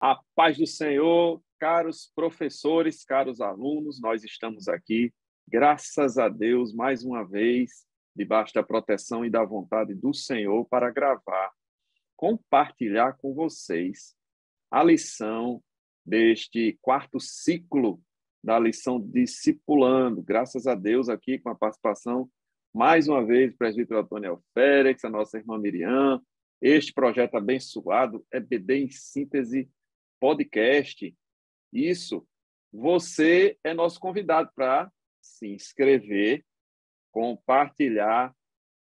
A paz do Senhor, caros professores, caros alunos, nós estamos aqui, graças a Deus, mais uma vez, debaixo da proteção e da vontade do Senhor, para gravar, compartilhar com vocês a lição deste quarto ciclo da lição Discipulando. Graças a Deus, aqui com a participação, mais uma vez, do presbítero Antônio Félix, a nossa irmã Miriam, este projeto abençoado, EBD em Síntese Podcast. Isso, você é nosso convidado para se inscrever, compartilhar,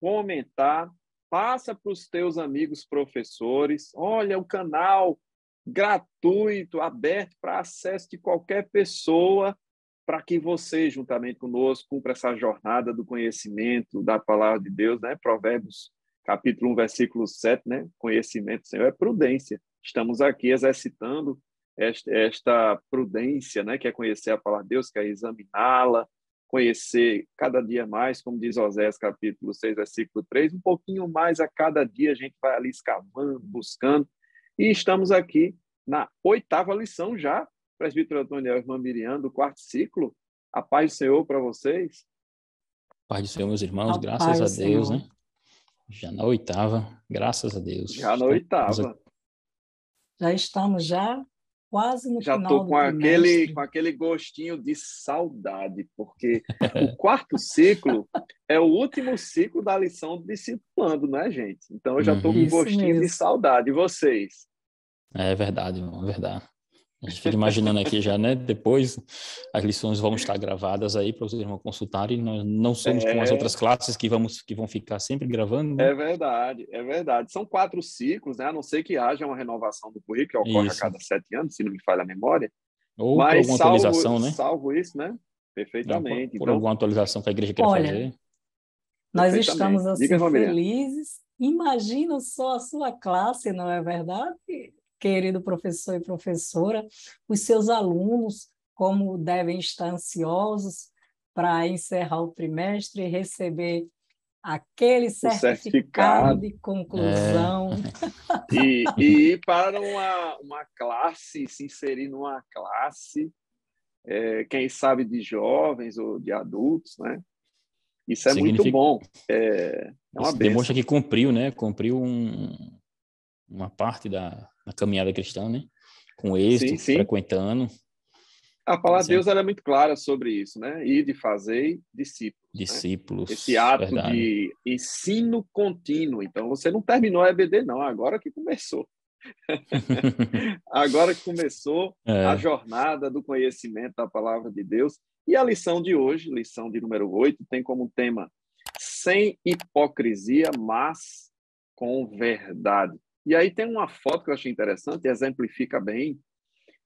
comentar, passa para os teus amigos professores. Olha, o canal gratuito, aberto para acesso de qualquer pessoa, para que você, juntamente conosco, cumpra essa jornada do conhecimento da palavra de Deus, né? Provérbios, capítulo 1, versículo 7, né? Conhecimento, Senhor, é prudência. Estamos aqui exercitando esta prudência, né? Que é conhecer a palavra de Deus, que é examiná-la, conhecer cada dia mais, como diz Oséias, capítulo 6, versículo 3, um pouquinho mais a cada dia a gente vai ali escavando, buscando, e estamos aqui na 8ª lição já, presbítero Antônio e irmã Miriam, do 4º ciclo. A paz do Senhor para vocês. Paz do Senhor, meus irmãos, graças a Deus, né? Já na 8ª, graças a Deus. Já na 8ª. Já estamos quase no já final tô do trimestre. com aquele gostinho de saudade, porque o 4º ciclo é o último ciclo da lição Discipulando, né, gente? Então eu já estou com um gostinho de saudade. E vocês? É verdade, irmão, é verdade. A gente fica imaginando aqui já, né? Depois as lições vão estar gravadas aí para os irmãos consultarem. Nós não somos como as outras classes que vão ficar sempre gravando, né? É verdade, é verdade. São 4 ciclos, né? A não ser que haja uma renovação do currículo, que ocorre a cada 7 anos, se não me falha a memória. Ou por alguma atualização, né? Salvo isso, né? Perfeitamente. Por alguma atualização que a igreja quer fazer. Nós estamos assim felizes. Imagina só a sua classe, não é verdade? Querido professor e professora, os seus alunos, como devem estar ansiosos para encerrar o trimestre e receber aquele certificado de conclusão. E ir para uma classe, se inserir numa classe, quem sabe de jovens ou de adultos, né? Isso é muito bom. É uma bênção. Demonstra que cumpriu, né? Cumpriu uma parte da caminhada cristã, né? Com êxito, sim. frequentando. A palavra de Deus ela é muito clara sobre isso, né? Ir de fazer discípulos. Né? Esse ato de ensino contínuo. Então, você não terminou a EBD, não. Agora que começou. Agora que começou a jornada do conhecimento da palavra de Deus. E a lição de hoje, lição de número 8, tem como tema sem hipocrisia, mas com verdade. E aí tem uma foto que eu achei interessante, exemplifica bem,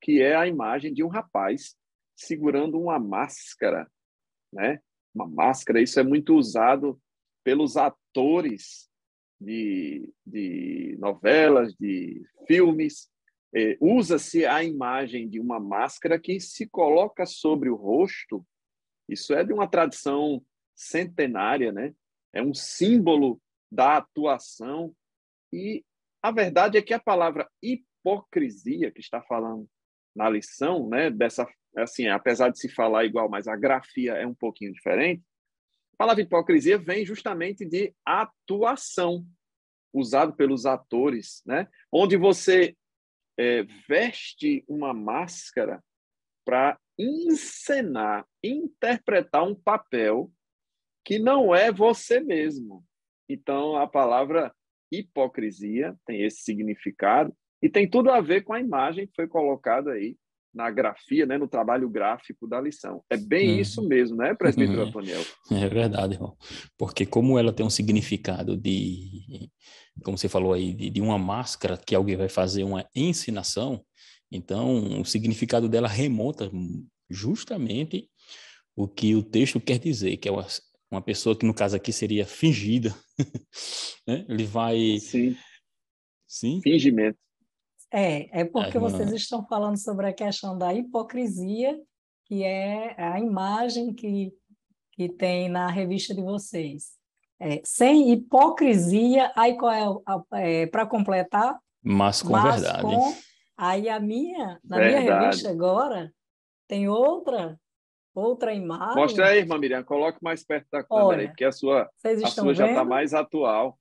que é a imagem de um rapaz segurando uma máscara, né? Uma máscara, isso é muito usado pelos atores de novelas, de filmes. Usa-se a imagem de uma máscara que se coloca sobre o rosto. Isso é de uma tradição centenária, né? É um símbolo da atuação. E a verdade é que a palavra hipocrisia, que está falando na lição, né, assim, apesar de se falar igual, mas a grafia é um pouquinho diferente, a palavra hipocrisia vem justamente de atuação, usado pelos atores, né, onde você veste uma máscara para encenar, interpretar um papel que não é você mesmo. Então, a palavra hipocrisia tem esse significado e tem tudo a ver com a imagem que foi colocada aí na grafia, né, no trabalho gráfico da lição. É bem isso mesmo, né, presbítero Antônio? É verdade, irmão. Porque como ela tem um significado como você falou aí, de uma máscara que alguém vai fazer uma encenação, então o significado dela remonta justamente o que o texto quer dizer, que é uma pessoa que, no caso aqui, seria fingida. Né? Ele vai... Sim? Fingimento. É porque vocês estão falando sobre a questão da hipocrisia, que é a imagem que tem na revista de vocês. Sem hipocrisia, aí qual para completar? Mas com verdade. Com Aí na minha revista agora, tem outra imagem. Mostra aí, irmã Miriam, coloque mais perto da câmera aí, porque a sua já está mais atual.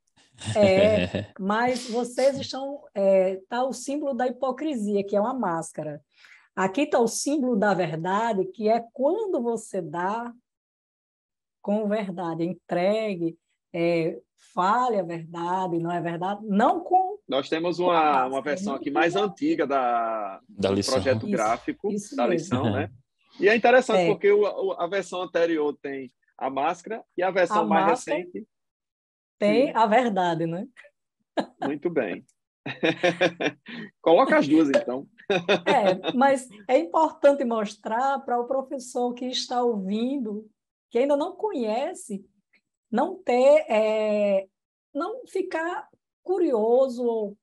Mas vocês estão... Está o símbolo da hipocrisia, que é uma máscara. Aqui está o símbolo da verdade, que é quando você dá com verdade, entregue, fale a verdade, não é verdade? Não com... Nós temos uma versão aqui mais antiga do lição. projeto gráfico isso da mesmo. lição, né? E é interessante porque a versão anterior tem a máscara e a versão mais recente tem a verdade, né? Muito bem. Coloca as duas, então. Mas é importante mostrar para o professor que está ouvindo, que ainda não conhece, não ficar curioso.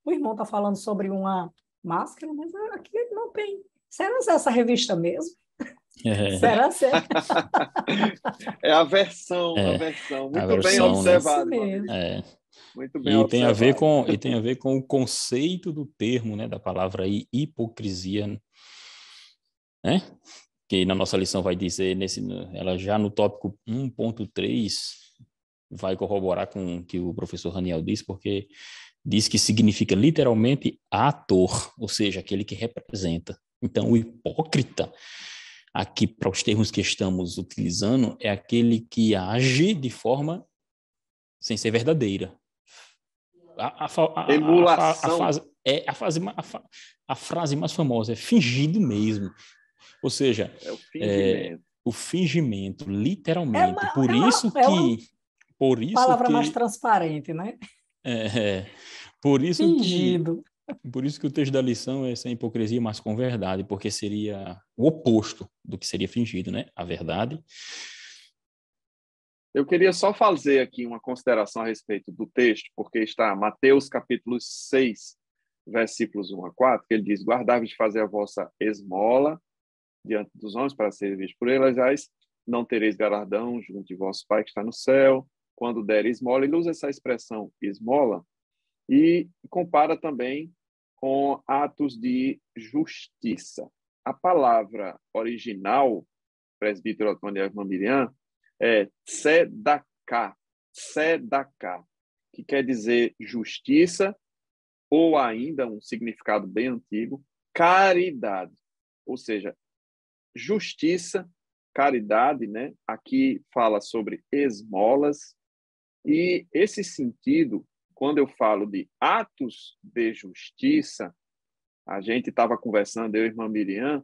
O irmão está falando sobre uma máscara, mas aqui não tem. Será que é essa revista mesmo? Será que é a versão? Muito bem observado. Muito bem observado. Tem a ver com o conceito do termo, né, da palavra aí, hipocrisia, né? Que na nossa lição vai dizer, ela já no tópico 1.3 vai corroborar com o que o professor Raniel disse, porque diz que significa literalmente ator, ou seja, aquele que representa. Então, o hipócrita, aqui para os termos que estamos utilizando, é aquele que age de forma sem ser verdadeira. Emulação. A frase mais famosa é fingido mesmo. Ou seja, o fingimento, literalmente. Por isso palavra mais transparente, né? Por isso fingido. Por isso que o texto da lição é sem hipocrisia, mas com verdade, porque seria o oposto do que seria fingido, né? A verdade. Eu queria só fazer aqui uma consideração a respeito do texto, porque está Mateus capítulo 6, versículos 1 a 4, que ele diz: guardai-vos de fazer a vossa esmola diante dos homens para ser vistos por eles, não tereis galardão junto de vosso Pai que está no céu, quando der esmola. Ele usa essa expressão esmola e compara também com atos de justiça. A palavra original, presbítero Antônio Irmã Miriam, é tzedakah, que quer dizer justiça, ou ainda um significado bem antigo, caridade. Ou seja, justiça, caridade, né? Aqui fala sobre esmolas, e esse sentido, quando eu falo de atos de justiça, a gente estava conversando, eu e a irmã Miriam,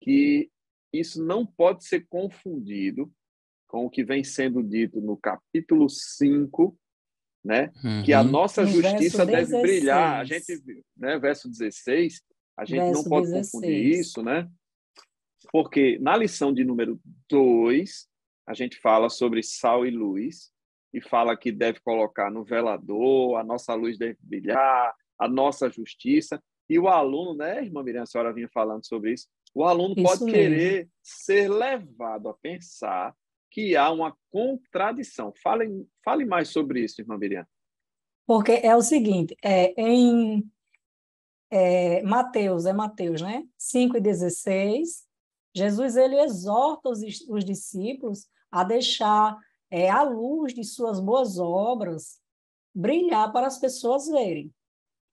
que isso não pode ser confundido com o que vem sendo dito no capítulo 5, né? Que a nossa justiça deve brilhar. A gente, né? Verso 16, a gente não pode confundir isso, né? Porque na lição de número 2, a gente fala sobre sal e luz, e fala que deve colocar no velador, a nossa luz deve brilhar, a nossa justiça. E o aluno, né, irmã Miriam, a senhora vinha falando sobre isso, o aluno pode querer ser levado a pensar que há uma contradição. Fale mais sobre isso, irmã Miriam. Porque é o seguinte, em Mateus, né? 5:16, Jesus ele exorta os discípulos a deixar a luz de suas boas obras brilhar para as pessoas verem,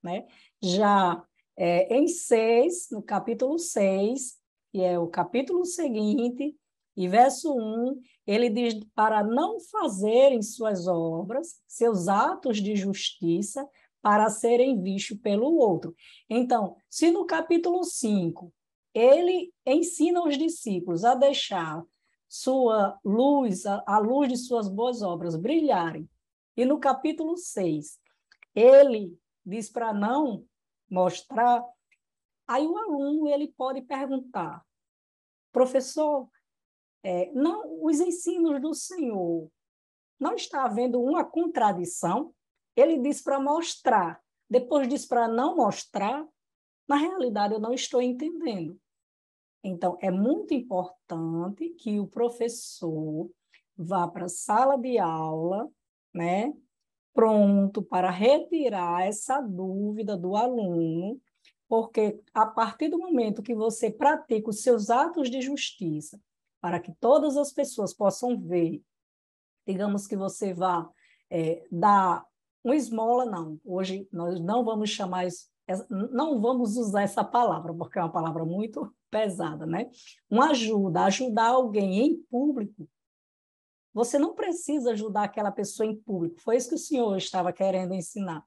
né? Já em 6, no capítulo 6, que é o capítulo seguinte, e verso 1, ele diz para não fazerem suas obras, seus atos de justiça, para serem vistos pelo outro. Então, se no capítulo 5, ele ensina os discípulos a deixar sua luz, a luz de suas boas obras brilharem, e no capítulo 6, ele diz para não mostrar, aí o aluno ele pode perguntar: professor, não, os ensinos do Senhor, não está havendo uma contradição? Ele diz para mostrar, depois diz para não mostrar. Na realidade, eu não estou entendendo. Então, é muito importante que o professor vá para a sala de aula, né, pronto para retirar essa dúvida do aluno, Porque a partir do momento que você pratica os seus atos de justiça, para que todas as pessoas possam ver, digamos que você vá dar uma esmola, não. Hoje nós não vamos chamar isso, não vamos usar essa palavra, porque é uma palavra muito pesada, né? Uma ajuda, ajudar alguém em público. Você não precisa ajudar aquela pessoa em público. Foi isso que o senhor estava querendo ensinar.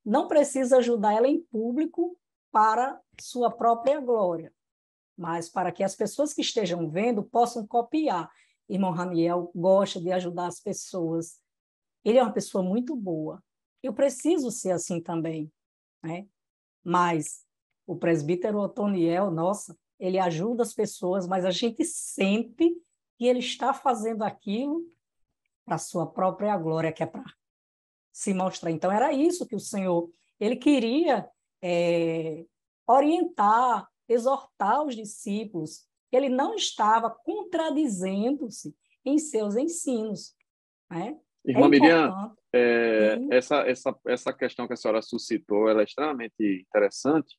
Não precisa ajudar ela em público para sua própria glória, mas para que as pessoas que estejam vendo possam copiar. Irmão Raniel gosta de ajudar as pessoas. Ele é uma pessoa muito boa. Eu preciso ser assim também, né? Mas o presbítero Otoniel, nossa, ele ajuda as pessoas, mas a gente sente que ele está fazendo aquilo para a sua própria glória, que é para se mostrar. Então, era isso que o Senhor, ele queria orientar, exortar os discípulos. Ele não estava contradizendo-se em seus ensinos, né? Irmã Miriam, essa questão que a senhora suscitou, ela é extremamente interessante,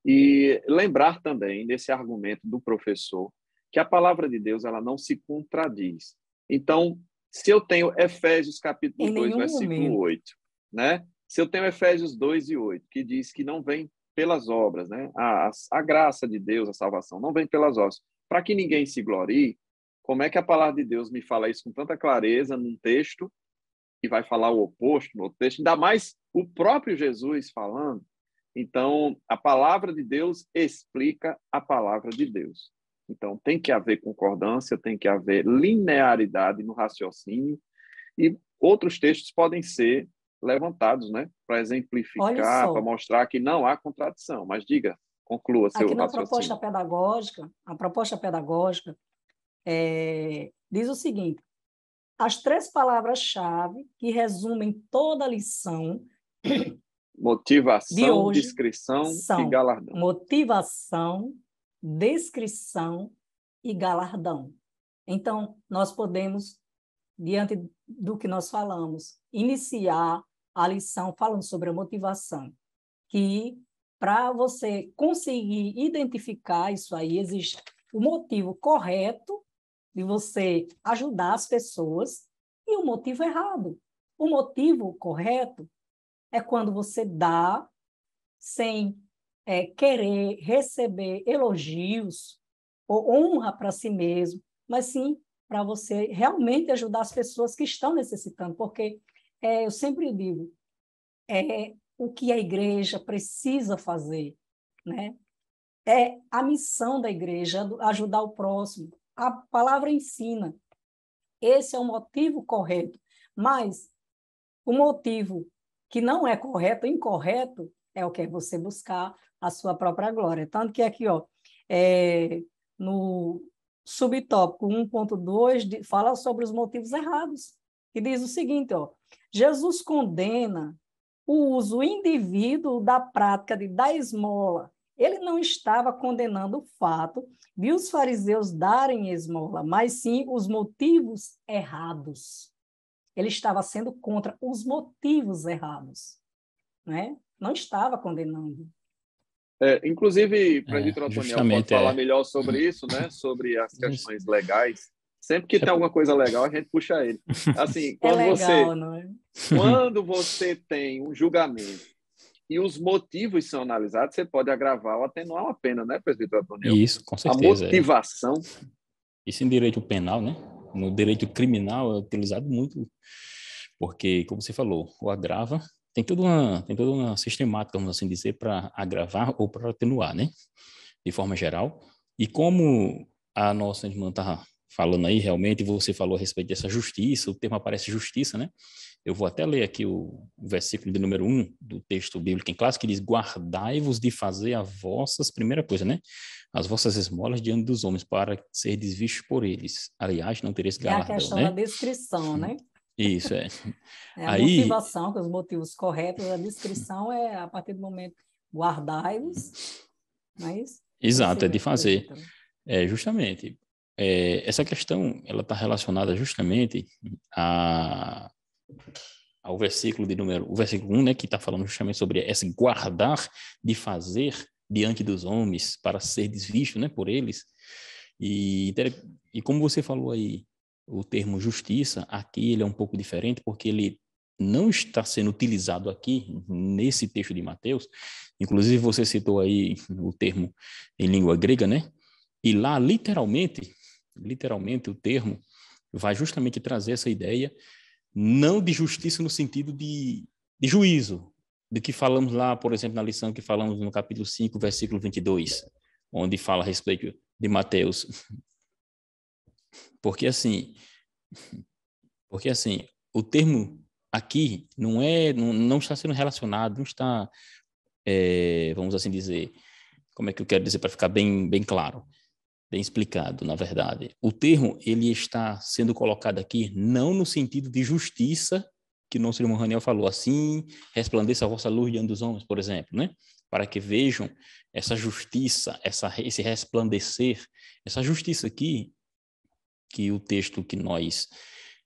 e lembrar também desse argumento do professor que a palavra de Deus ela não se contradiz. Então, se eu tenho Efésios capítulo 2, versículo 8, né? Se eu tenho Efésios 2 e 8, que diz que não vem pelas obras, né? A graça de Deus, a salvação, não vem pelas obras, para que ninguém se glorie. Como é que a palavra de Deus me fala isso com tanta clareza num texto e vai falar o oposto no outro texto? Ainda mais o próprio Jesus falando. Então, a palavra de Deus explica a palavra de Deus. Então, tem que haver concordância, tem que haver linearidade no raciocínio, e outros textos podem ser levantados, né, para exemplificar, para mostrar que não há contradição. Mas diga, conclua seu raciocínio. Aqui a proposta pedagógica diz o seguinte: as 3 palavras-chave que resumem toda a lição motivação, de hoje descrição são e galardão. Motivação, descrição e galardão. Então, nós podemos, diante do que nós falamos, iniciar a lição falando sobre a motivação, que para você conseguir identificar isso aí, existe o motivo correto de você ajudar as pessoas e o motivo errado. O motivo correto é quando você dá sem querer receber elogios ou honra para si mesmo, mas sim para você realmente ajudar as pessoas que estão necessitando, porque eu sempre digo, o que a igreja precisa fazer, né? É a missão da igreja, ajudar o próximo. A palavra ensina. Esse é o motivo correto, mas o motivo que não é correto, incorreto, é o que é você buscar a sua própria glória. Tanto que aqui, no subtópico 1.2, fala sobre os motivos errados, e diz o seguinte, Jesus condena o uso indivíduo da prática de dar esmola. Ele não estava condenando o fato de os fariseus darem esmola, mas sim os motivos errados. Ele estava sendo contra os motivos errados, né? Não estava condenando. Inclusive, o presbítero Otoniel pode falar melhor sobre isso, né? Sobre as questões legais. Sempre que tem alguma coisa legal, a gente puxa ele. Assim, quando você tem um julgamento e os motivos são analisados, você pode agravar ou atenuar uma pena, né, presbítero Otoniel? Isso, com certeza. A motivação. Isso em direito penal, né? No direito criminal é utilizado muito, porque, como você falou, o agrava tem toda uma sistemática, vamos assim dizer, para agravar ou para atenuar, né? De forma geral. E como a nossa irmã está falando aí, realmente, você falou a respeito dessa justiça, o termo aparece justiça, né? Eu vou até ler aqui o versículo de número 1 do texto bíblico em classe, que diz: guardai-vos de fazer primeira coisa, né? As vossas esmolas diante dos homens, para ser desvistos por eles. Aliás, não tereis galardão, né? É a questão da descrição, né? Isso, É a motivação, com os motivos corretos, a descrição é a partir do momento guardai-vos, mas... Exato, é de fazer. Justamente. Essa questão, ela está relacionada justamente ao versículo o versículo 1, né, que está falando justamente sobre esse guardar de fazer diante dos homens, para ser visto, né, por eles. E como você falou aí, o termo justiça, aqui ele é um pouco diferente, porque ele não está sendo utilizado aqui, nesse texto de Mateus. Inclusive, você citou aí o termo em língua grega, né? E lá, literalmente, o termo vai justamente trazer essa ideia, não de justiça no sentido de juízo, do que falamos lá, por exemplo, na lição que falamos no capítulo 5, versículo 22, onde fala a respeito de Mateus. Porque assim, o termo aqui não está sendo relacionado, não está, vamos assim dizer, como é que eu quero dizer para ficar bem claro, bem explicado, na verdade. O termo, ele está sendo colocado aqui não no sentido de justiça, que o nosso irmão Raniel falou, assim, resplandeça a vossa luz diante dos homens, por exemplo, né? Para que vejam essa justiça, esse resplandecer, essa justiça aqui, que o texto que nós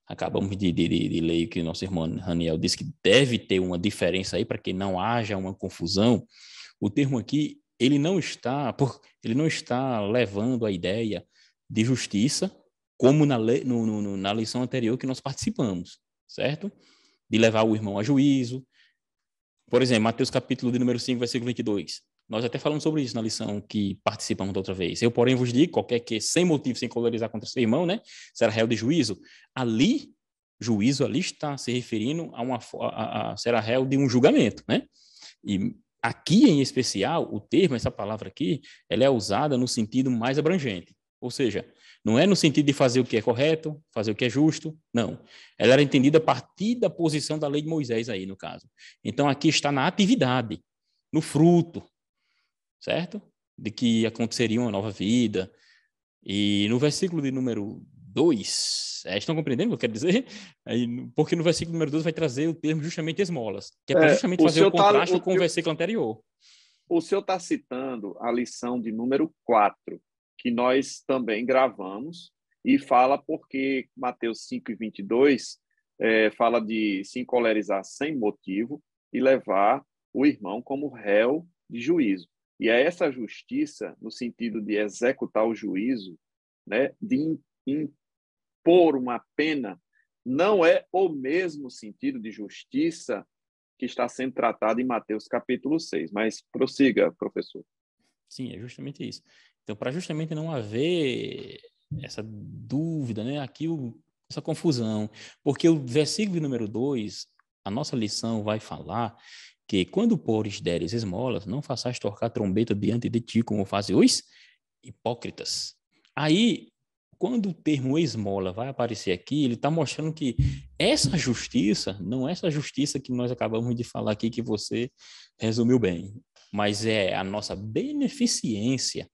acabamos de ler, que o nosso irmão Raniel disse que deve ter uma diferença aí para que não haja uma confusão. O termo aqui, ele não está levando a ideia de justiça como na lição anterior que nós participamos, certo? De levar o irmão a juízo. Por exemplo, Mateus capítulo de número 5, versículo 22. Nós até falamos sobre isso na lição que participamos da outra vez. Eu, porém, vos digo, qualquer que sem motivo, sem colorizar contra seu irmão, né, será réu de juízo. Juízo ali está se referindo será réu de um julgamento, né? E aqui, em especial, o termo, essa palavra aqui, ela é usada no sentido mais abrangente. Ou seja, não é no sentido de fazer o que é correto, fazer o que é justo, não. Ela era entendida a partir da posição da lei de Moisés aí, no caso. Então, aqui está na atividade, no fruto, certo? De que aconteceria uma nova vida. E no versículo de número 2, estão compreendendo o que eu quero dizer? Porque no versículo número 2 vai trazer o termo justamente esmolas, que é para justamente fazer o contraste com o versículo anterior. O senhor está citando a lição de número 4, que nós também gravamos, e fala porque Mateus 5:22 fala de se encolerizar sem motivo e levar o irmão como réu de juízo. E é essa justiça, no sentido de executar o juízo, né, de impor uma pena, não é o mesmo sentido de justiça que está sendo tratado em Mateus capítulo 6. Mas prossiga, professor. Sim, é justamente isso. Então, para justamente não haver essa dúvida, né, aqui essa confusão, porque o versículo número 2, a nossa lição vai falar que quando pores deres esmolas, não faças tocar trombeta diante de ti, como fazem os hipócritas. Aí, quando o termo esmola vai aparecer aqui, ele está mostrando que essa justiça não é essa justiça que nós acabamos de falar aqui, que você resumiu bem, mas é a nossa beneficência,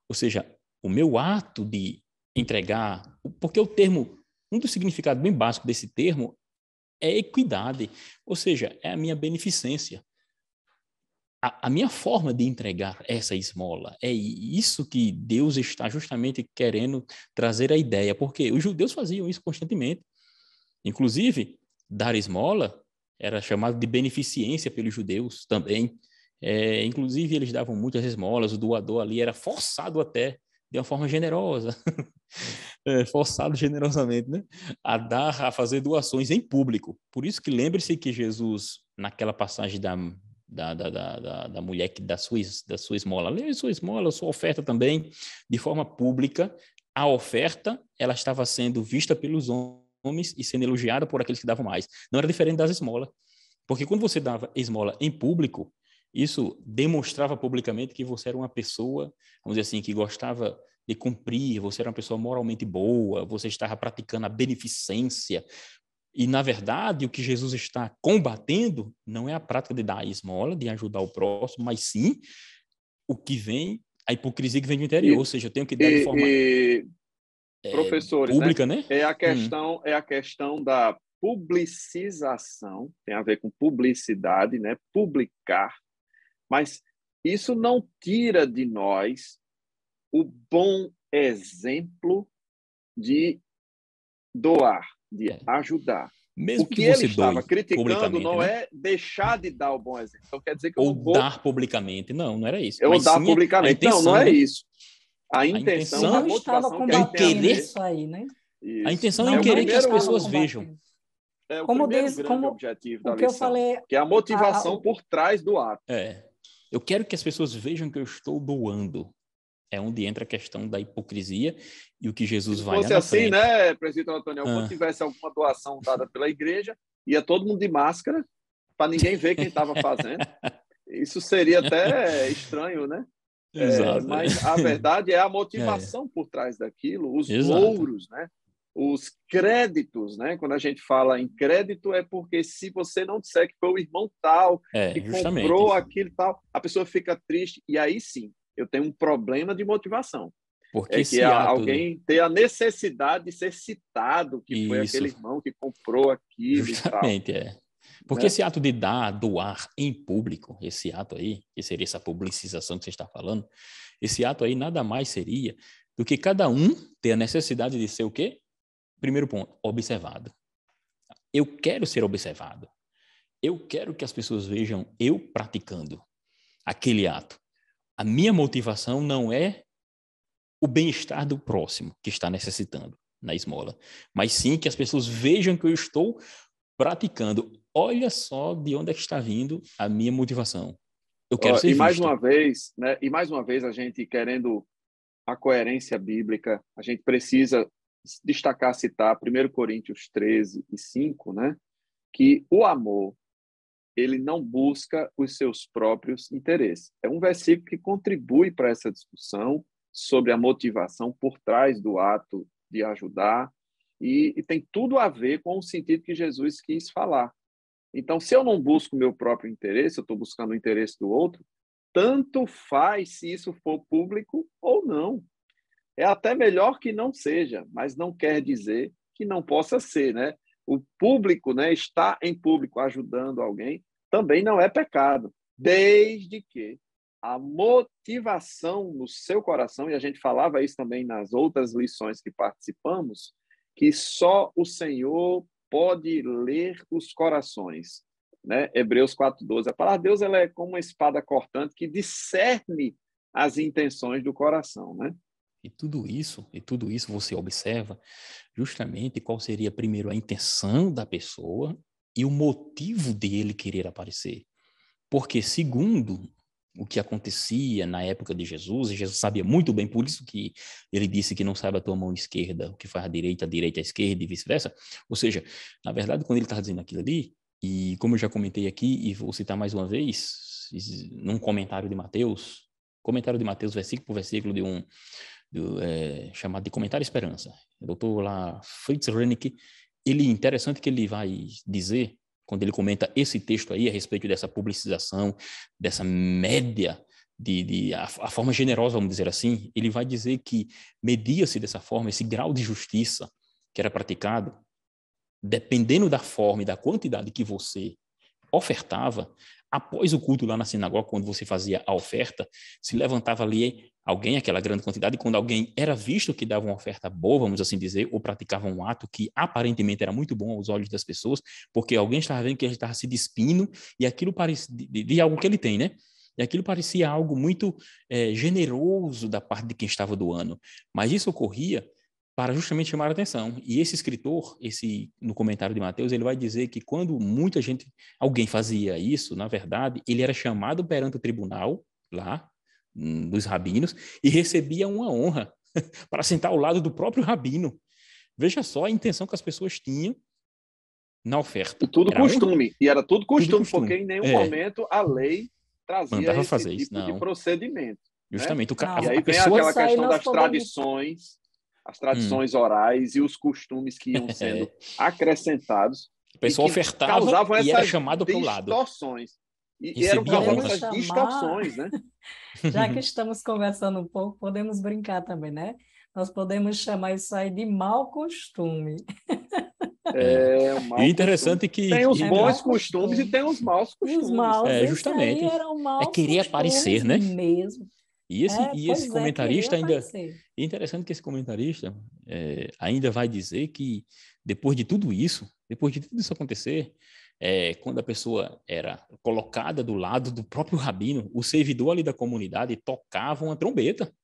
ou seja, o meu ato de entregar, porque o termo, um dos significados bem básicos desse termo é equidade, ou seja, é a minha beneficência. A minha forma de entregar essa esmola, é isso que Deus está justamente querendo trazer a ideia, porque os judeus faziam isso constantemente. Inclusive, dar esmola era chamado de beneficência pelos judeus também. Inclusive, eles davam muitas esmolas, o doador ali era forçado até, de uma forma generosa, forçado generosamente, né? A fazer doações em público. Por isso que lembre-se que Jesus, naquela passagem da mulher que dá sua esmola, leve sua esmola, sua oferta também, de forma pública. A oferta, ela estava sendo vista pelos homens e sendo elogiada por aqueles que davam mais. Não era diferente das esmolas, porque quando você dava esmola em público, isso demonstrava publicamente que você era uma pessoa, vamos dizer assim, que gostava de cumprir, você era uma pessoa moralmente boa, você estava praticando a beneficência. E, na verdade, o que Jesus está combatendo não é a prática de dar a esmola, de ajudar o próximo, mas sim o que vem, a hipocrisia que vem do interior. Ou seja, eu tenho que dar de forma professores, pública, né? É a questão da publicização, tem a ver com publicidade, né? Publicar. Mas isso não tira de nós o bom exemplo de doar, de ajudar. Mesmo o que ele estava doe criticando não né? é deixar de dar o bom exemplo. Então quer dizer que ou dar publicamente. Não era isso. Ou dar publicamente. Intenção, não é né? isso. A intenção, a motivação que a gente tem isso aí, né? Isso. A intenção é em querer que as pessoas vejam. É o primeiro grande objetivo da lição, eu falei, que é a motivação por trás do ato. Eu quero que as pessoas vejam que eu estou doando. É onde entra a questão da hipocrisia e o que Jesus vai na assim, frente. Né, presbítero Antônio? Quando tivesse alguma doação dada pela igreja, ia todo mundo de máscara para ninguém ver quem estava fazendo. Isso seria até estranho, né? Exato. Mas a verdade é a motivação por trás daquilo, os louros, né? Os créditos, né? Quando a gente fala em crédito, é porque se você não disser que foi o irmão tal que comprou aquilo tal, a pessoa fica triste. E aí sim, eu tenho um problema de motivação. Porque que alguém ter a necessidade de ser citado que foi aquele irmão que comprou aquilo. Justamente, e tal. Porque esse ato de doar em público, esse ato aí, que seria essa publicização que você está falando, esse ato aí nada mais seria do que cada um ter a necessidade de ser o quê? Primeiro ponto, observado. Eu quero ser observado. Eu quero que as pessoas vejam eu praticando aquele ato. A minha motivação não é o bem-estar do próximo que está necessitando na esmola, mas sim que as pessoas vejam que eu estou praticando. Olha só de onde é que está vindo a minha motivação. Eu quero ser visto. Mais uma vez, a gente querendo a coerência bíblica, a gente precisa destacar, citar 1 Coríntios 13 e 5, né? Que o amor, ele não busca os seus próprios interesses. É um versículo que contribui para essa discussão sobre a motivação por trás do ato de ajudar e tem tudo a ver com o sentido que Jesus quis falar. Então, se eu não busco o meu próprio interesse, eu estou buscando o interesse do outro, tanto faz se isso for público ou não. É até melhor que não seja, mas não quer dizer que não possa ser, né? O público, né, estar em público ajudando alguém também não é pecado, desde que a motivação no seu coração, e a gente falava isso também nas outras lições que participamos, que só o Senhor pode ler os corações, né? Hebreus 4:12. A palavra de Deus ela é como uma espada cortante que discerne as intenções do coração, né? E tudo isso você observa justamente qual seria primeiro a intenção da pessoa e o motivo dele querer aparecer. Porque segundo o que acontecia na época de Jesus, e Jesus sabia muito bem, por isso que ele disse que não sabe a tua mão esquerda, o que faz a direita à esquerda e vice-versa. Ou seja, na verdade, quando ele está dizendo aquilo ali, e como eu já comentei aqui, e vou citar mais uma vez, num comentário de Mateus, versículo por versículo, chamado de Comentário Esperança. O doutor lá, Fritz Reinecke, interessante que ele vai dizer, quando ele comenta esse texto aí a respeito dessa publicização, dessa média, a forma generosa, vamos dizer assim, ele vai dizer que media-se dessa forma, esse grau de justiça que era praticado, dependendo da forma e da quantidade que você ofertava, após o culto lá na sinagoga, quando você fazia a oferta, se levantava ali alguém, aquela grande quantidade, e quando alguém era visto que dava uma oferta boa, vamos assim dizer, ou praticava um ato que aparentemente era muito bom aos olhos das pessoas, porque alguém estava vendo que ele estava se despindo, e aquilo parecia de algo que ele tem, né? E aquilo parecia algo muito generoso da parte de quem estava doando. Mas isso ocorria para justamente chamar a atenção. E esse escritor, no comentário de Mateus, ele vai dizer que quando alguém fazia isso, na verdade, ele era chamado perante o tribunal, lá, dos rabinos, e recebia uma honra para sentar ao lado do próprio rabino. Veja só a intenção que as pessoas tinham na oferta. E tudo costume. E era tudo costume, porque em nenhum momento a lei trazia mandava esse fazer tipo isso, não. de procedimento. Justamente. Né? E aí vem aquela questão das tradições, as tradições orais e os costumes que iam sendo acrescentados. O pessoal ofertava e era chamado para o lado. Distorções. E eram causadas essas distorções, né? Já que estamos conversando um pouco, podemos brincar também, né? Nós podemos chamar isso aí de mau costume. Um mau interessante costume. Que... Tem os bons costumes e tem os maus costumes. Os maus, justamente. Eram maus querer aparecer, né? Mesmo. E esse comentarista ainda... aparecer. É interessante que esse comentarista ainda vai dizer que depois de tudo isso acontecer, quando a pessoa era colocada do lado do próprio rabino, o servidor ali da comunidade tocava uma trombeta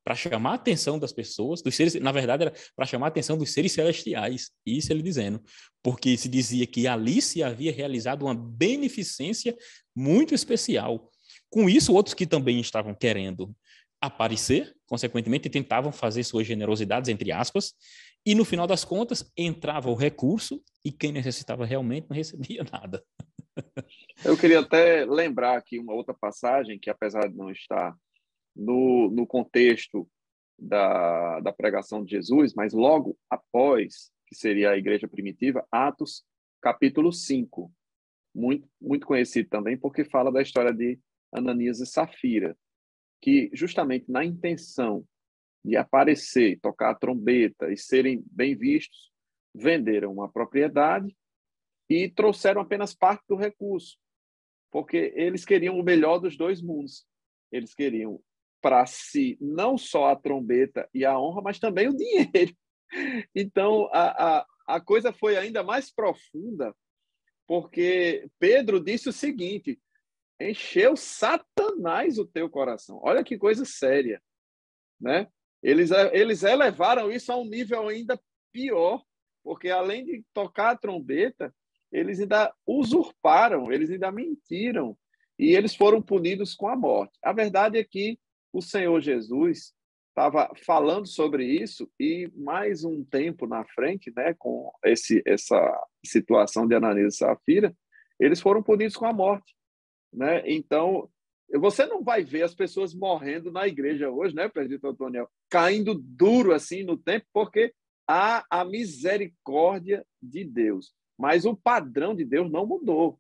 para chamar a atenção das pessoas, dos seres, na verdade era para chamar a atenção dos seres celestiais, isso ele dizendo, porque se dizia que ali se havia realizado uma beneficência muito especial. Com isso, outros que também estavam querendo aparecer, consequentemente, tentavam fazer suas generosidades, entre aspas, e no final das contas, entrava o recurso e quem necessitava realmente não recebia nada. Eu queria até lembrar aqui uma outra passagem que, apesar de não estar no contexto da pregação de Jesus, mas logo após, que seria a igreja primitiva, Atos, capítulo 5, muito, muito conhecido também, porque fala da história de Ananias e Safira, que justamente na intenção de aparecer, tocar a trombeta e serem bem vistos, venderam uma propriedade e trouxeram apenas parte do recurso, porque eles queriam o melhor dos dois mundos. Eles queriam para si não só a trombeta e a honra, mas também o dinheiro. Então, a coisa foi ainda mais profunda, porque Pedro disse o seguinte: encheu Satanás o teu coração. Olha que coisa séria, né? Eles elevaram isso a um nível ainda pior, porque além de tocar a trombeta, eles ainda usurparam, eles ainda mentiram, e eles foram punidos com a morte. A verdade é que o Senhor Jesus estava falando sobre isso, e mais um tempo na frente, né, com essa situação de Ananias e Safira, eles foram punidos com a morte, né? Então, você não vai ver as pessoas morrendo na igreja hoje, né, presbítero Antônio, caindo duro assim no tempo, porque há a misericórdia de Deus. Mas o padrão de Deus não mudou,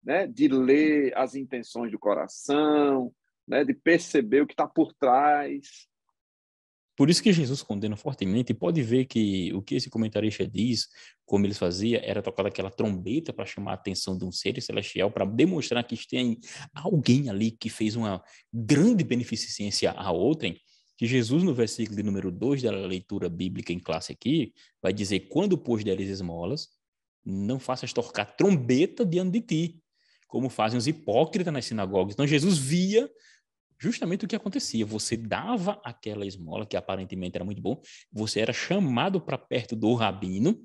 né? De ler as intenções do coração, né? De perceber o que está por trás. Por isso que Jesus condena fortemente, e pode ver que o que esse comentarista diz, como eles faziam, era tocar aquela trombeta para chamar a atenção de um ser celestial, para demonstrar que tem alguém ali que fez uma grande beneficência a outrem, que Jesus, no versículo de número 2 da leitura bíblica em classe aqui, vai dizer: quando pôs deles esmolas, não faças tocar trombeta diante de ti, como fazem os hipócritas nas sinagogas. Então Jesus via justamente o que acontecia. Você dava aquela esmola, que aparentemente era muito bom, você era chamado para perto do rabino.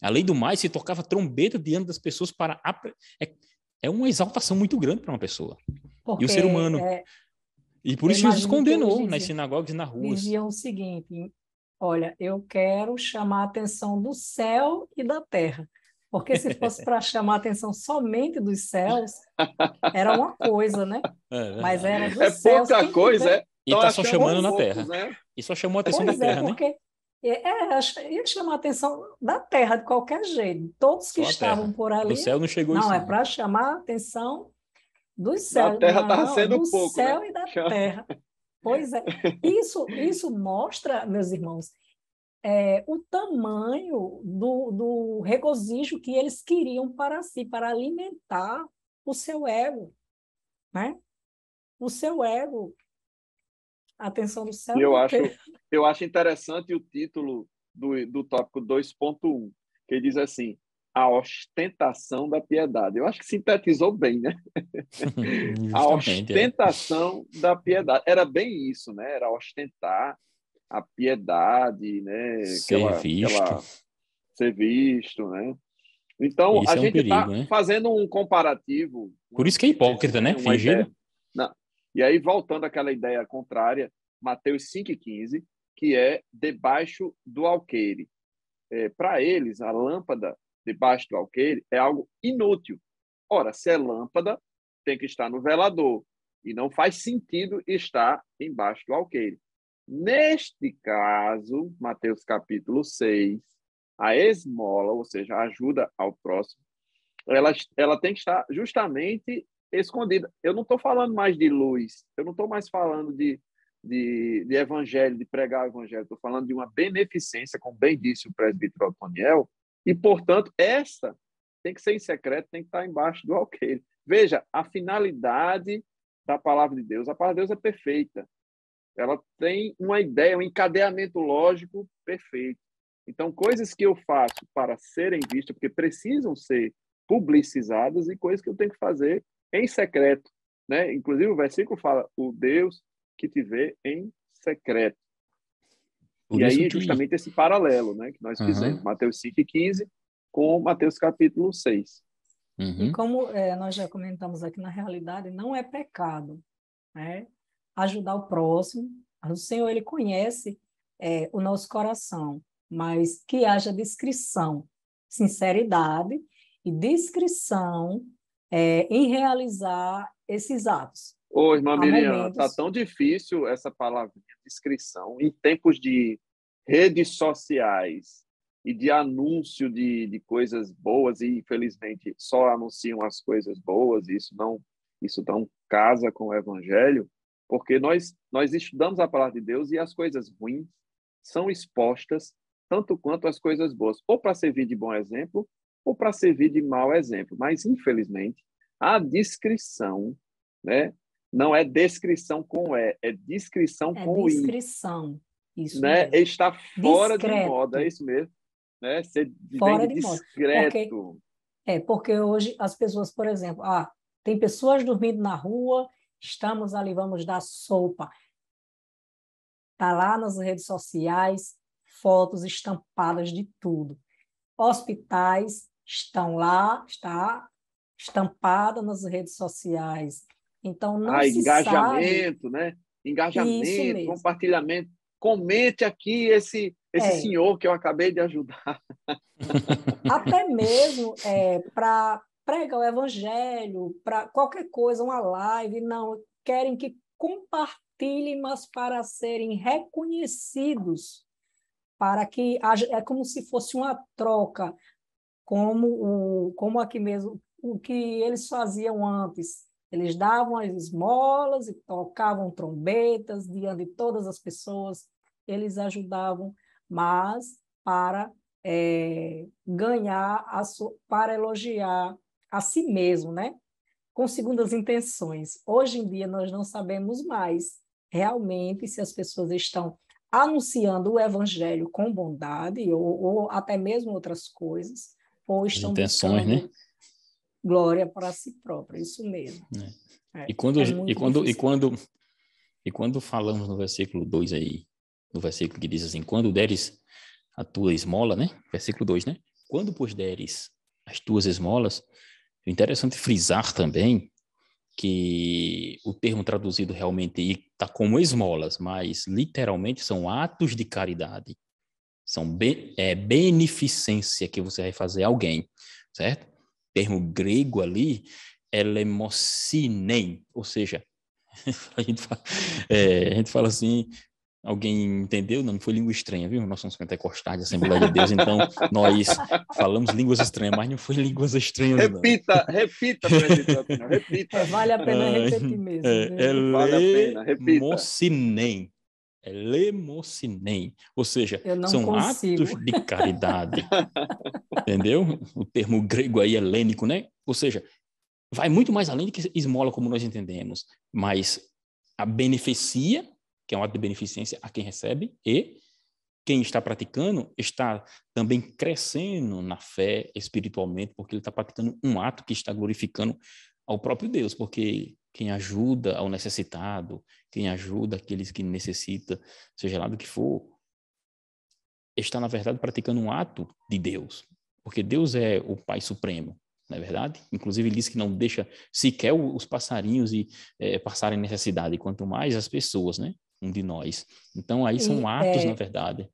Além do mais, se tocava trombeta diante das pessoas para... É uma exaltação muito grande para uma pessoa. Porque, e o ser humano... E por isso Jesus condenou nas sinagogas e nas ruas. Diziam o seguinte: olha, eu quero chamar a atenção do céu e da terra. Porque se fosse para chamar a atenção somente dos céus, era uma coisa, né? Mas era dos céus. Pouca coisa, é? E está só chamando na terra. Né? E só chamou a atenção da terra, porque, né? Ia chamar a atenção da terra de qualquer jeito. Todos que estavam por ali. Do céu não chegou não, isso. Não, é para chamar a atenção dos céus. Da terra estava sendo do pouco, céu, né? E da terra. Pois é. Isso mostra, meus irmãos, o tamanho do regozijo que eles queriam para si, para alimentar o seu ego, né? O seu ego, a atenção do céu. Eu acho interessante o título do tópico 2.1, que diz assim: a ostentação da piedade. Eu acho que sintetizou bem, né? A ostentação da piedade. Era bem isso, né? Era ostentar a piedade, né? Ser visto, né? Então, isso a gente está né? fazendo um comparativo. Por isso que é hipócrita, né? Fingido. E aí, voltando àquela ideia contrária, Mateus 5,15, que é debaixo do alqueire. Para eles, a lâmpada debaixo do alqueire é algo inútil. Ora, se é lâmpada, tem que estar no velador. E não faz sentido estar embaixo do alqueire. Neste caso, Mateus capítulo 6, a esmola, ou seja, a ajuda ao próximo, ela tem que estar justamente escondida. Eu não estou falando mais de luz, eu não estou mais falando de evangelho, de pregar o evangelho, estou falando de uma beneficência, como bem disse o presbítero Otoniel, e, portanto, essa tem que ser em secreto, tem que estar embaixo do alqueire. Veja, a finalidade da palavra de Deus. A palavra de Deus é perfeita. ela tem uma ideia, um encadeamento lógico perfeito. Então, coisas que eu faço para serem vistas, porque precisam ser publicizadas, e coisas que eu tenho que fazer em secreto, né? Inclusive, o versículo fala, o Deus que te vê em secreto. Por e isso aí, que... justamente esse paralelo, né, que nós fizemos, Mateus 5:15 com Mateus capítulo 6. E como nós já comentamos aqui, na realidade, não é pecado, né? Ajudar o próximo. O Senhor, Ele conhece o nosso coração, mas que haja discrição, sinceridade e discrição em realizar esses atos. Ô, irmã Há Miriam, tá momentos... tão difícil essa palavrinha, descrição, em tempos de redes sociais e de anúncio de coisas boas, e infelizmente só anunciam as coisas boas, e isso não casa com o evangelho, porque nós estudamos a palavra de Deus e as coisas ruins são expostas tanto quanto as coisas boas, ou para servir de bom exemplo, ou para servir de mau exemplo. Mas, infelizmente, a discrição, né, não é descrição com E, é descrição com I. Descrição, isso Né? mesmo. Está fora de moda, é isso mesmo. Né? Ser bem Fora de moda. discreto. Porque hoje as pessoas, por exemplo, tem pessoas dormindo na rua, estamos ali, vamos dar sopa. Está lá nas redes sociais, fotos estampadas de tudo. Hospitais estão lá, está estampada nas redes sociais. Então, não se engajamento, sabe... né? Isso Engajamento, mesmo. compartilhamento. Comente aqui esse senhor que eu acabei de ajudar. Até mesmo para pregar o evangelho, para qualquer coisa, uma live, não, querem que compartilhem, mas para serem reconhecidos, para que haja, é como se fosse uma troca, como aqui mesmo, o que eles faziam antes. Eles davam as esmolas e tocavam trombetas diante de todas as pessoas, eles ajudavam, mas para ganhar, para elogiar a si mesmo, né? Com segundas intenções. Hoje em dia, nós não sabemos mais realmente se as pessoas estão anunciando o evangelho com bondade ou até mesmo outras coisas, ou estão intenções, buscando né? glória para si própria, isso mesmo. E quando Difícil. Falamos no versículo 2 aí, no versículo que diz assim, quando deres a tua esmola, né? Versículo 2, né? Quando, pois, deres as tuas esmolas, é interessante frisar também que o termo traduzido realmente está como esmolas, mas literalmente são atos de caridade. São beneficência que você vai fazer a alguém, certo? O termo grego ali é lemosinem, ou seja, a gente fala assim, alguém entendeu? Não foi língua estranha, viu? Nós somos pentecostais, Assembleia de Deus, então nós falamos línguas estranhas, mas não foi línguas estranhas, não. Repita, presbítero Antônio, repita. Vale a pena repetir mesmo. Vale a pena, repita. É lemosinem, ou seja, são consigo. atos de caridade, entendeu? O termo grego aí é lênico, né? Ou seja, vai muito mais além do que esmola como nós entendemos, mas a beneficia, que é um ato de beneficência a quem recebe, e quem está praticando está também crescendo na fé espiritualmente, porque ele está praticando um ato que está glorificando ao próprio Deus, porque quem ajuda ao necessitado, quem ajuda aqueles que necessitam, seja lá do que for, está, na verdade, praticando um ato de Deus, porque Deus é o Pai Supremo, não é verdade? Inclusive, ele diz que não deixa sequer os passarinhos passarem necessidade, quanto mais as pessoas, né? Um de nós. Então, aí são atos, na verdade.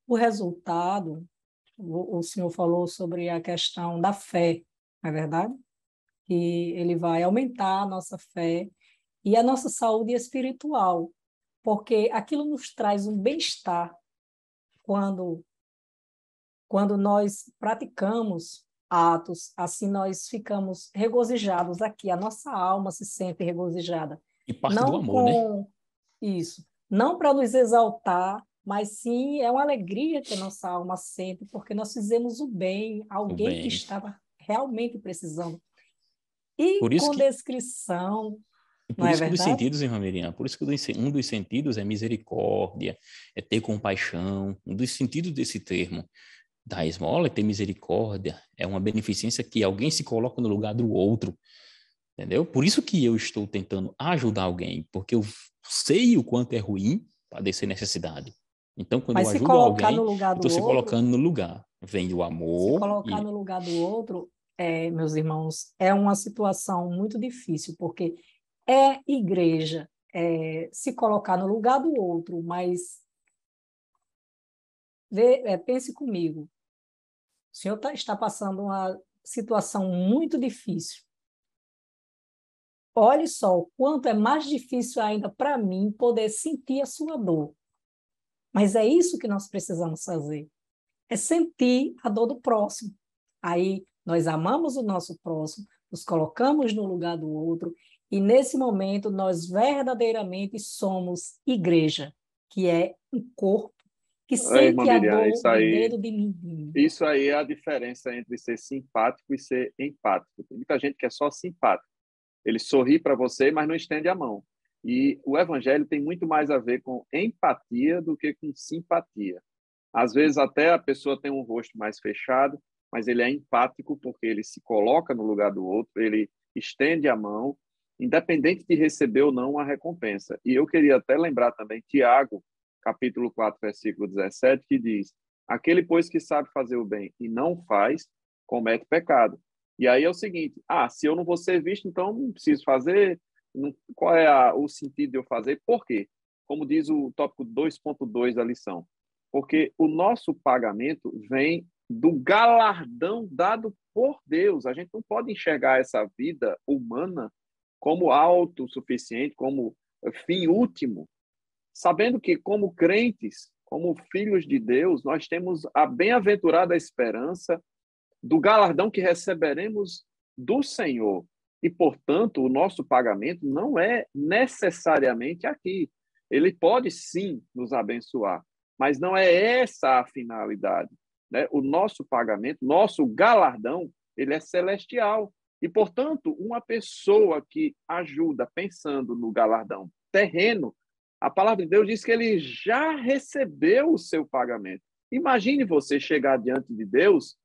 O resultado, o senhor falou sobre a questão da fé, não é verdade? Que ele vai aumentar a nossa fé e a nossa saúde espiritual, porque aquilo nos traz um bem-estar quando nós praticamos atos, assim nós ficamos regozijados aqui, a nossa alma se sente regozijada. E parte não do amor, né? Isso, não para nos exaltar, mas sim é uma alegria que a nossa alma sente, porque nós fizemos o bem a alguém que estava realmente precisando. E Por isso com que... descrição, E por isso que um dos sentidos, irmã Miriam, por isso que um dos sentidos é misericórdia, é ter compaixão. Um dos sentidos desse termo da esmola é ter misericórdia, é uma beneficência que alguém se coloca no lugar do outro, entendeu? Por isso que eu estou tentando ajudar alguém, porque eu sei o quanto é ruim padecer necessidade. Então, quando eu ajudo alguém, eu estou se colocando no lugar. Vem o amor. Se colocar no lugar do outro, meus irmãos, é uma situação muito difícil, porque é igreja, se colocar no lugar do outro, mas pense comigo, o senhor está passando uma situação muito difícil. Olhe só o quanto é mais difícil ainda para mim poder sentir a sua dor. Mas é isso que nós precisamos fazer, é sentir a dor do próximo. Aí nós amamos o nosso próximo, nos colocamos no lugar do outro, e nesse momento nós verdadeiramente somos igreja, que é um corpo que sente a dor do dedo de ninguém. Isso aí é a diferença entre ser simpático e ser empático. Tem muita gente que é só simpático. Ele sorri para você, mas não estende a mão. E o evangelho tem muito mais a ver com empatia do que com simpatia. Às vezes até a pessoa tem um rosto mais fechado, mas ele é empático porque ele se coloca no lugar do outro, ele estende a mão, independente de receber ou não a recompensa. E eu queria até lembrar também Tiago, capítulo 4, versículo 17, que diz: aquele, pois, que sabe fazer o bem e não faz, comete pecado. E aí é o seguinte, se eu não vou ser visto, então não preciso fazer. Qual é o sentido de eu fazer? Por quê? Como diz o tópico 2.2 da lição. Porque o nosso pagamento vem do galardão dado por Deus. A gente não pode enxergar essa vida humana como autossuficiente, como fim último, sabendo que, como crentes, como filhos de Deus, nós temos a bem-aventurada esperança do galardão que receberemos do Senhor. E, portanto, o nosso pagamento não é necessariamente aqui. Ele pode, sim, nos abençoar, mas não é essa a finalidade, né? O nosso pagamento, nosso galardão, ele é celestial. E, portanto, uma pessoa que ajuda pensando no galardão terreno, a palavra de Deus diz que ele já recebeu o seu pagamento. Imagine você chegar diante de Deus,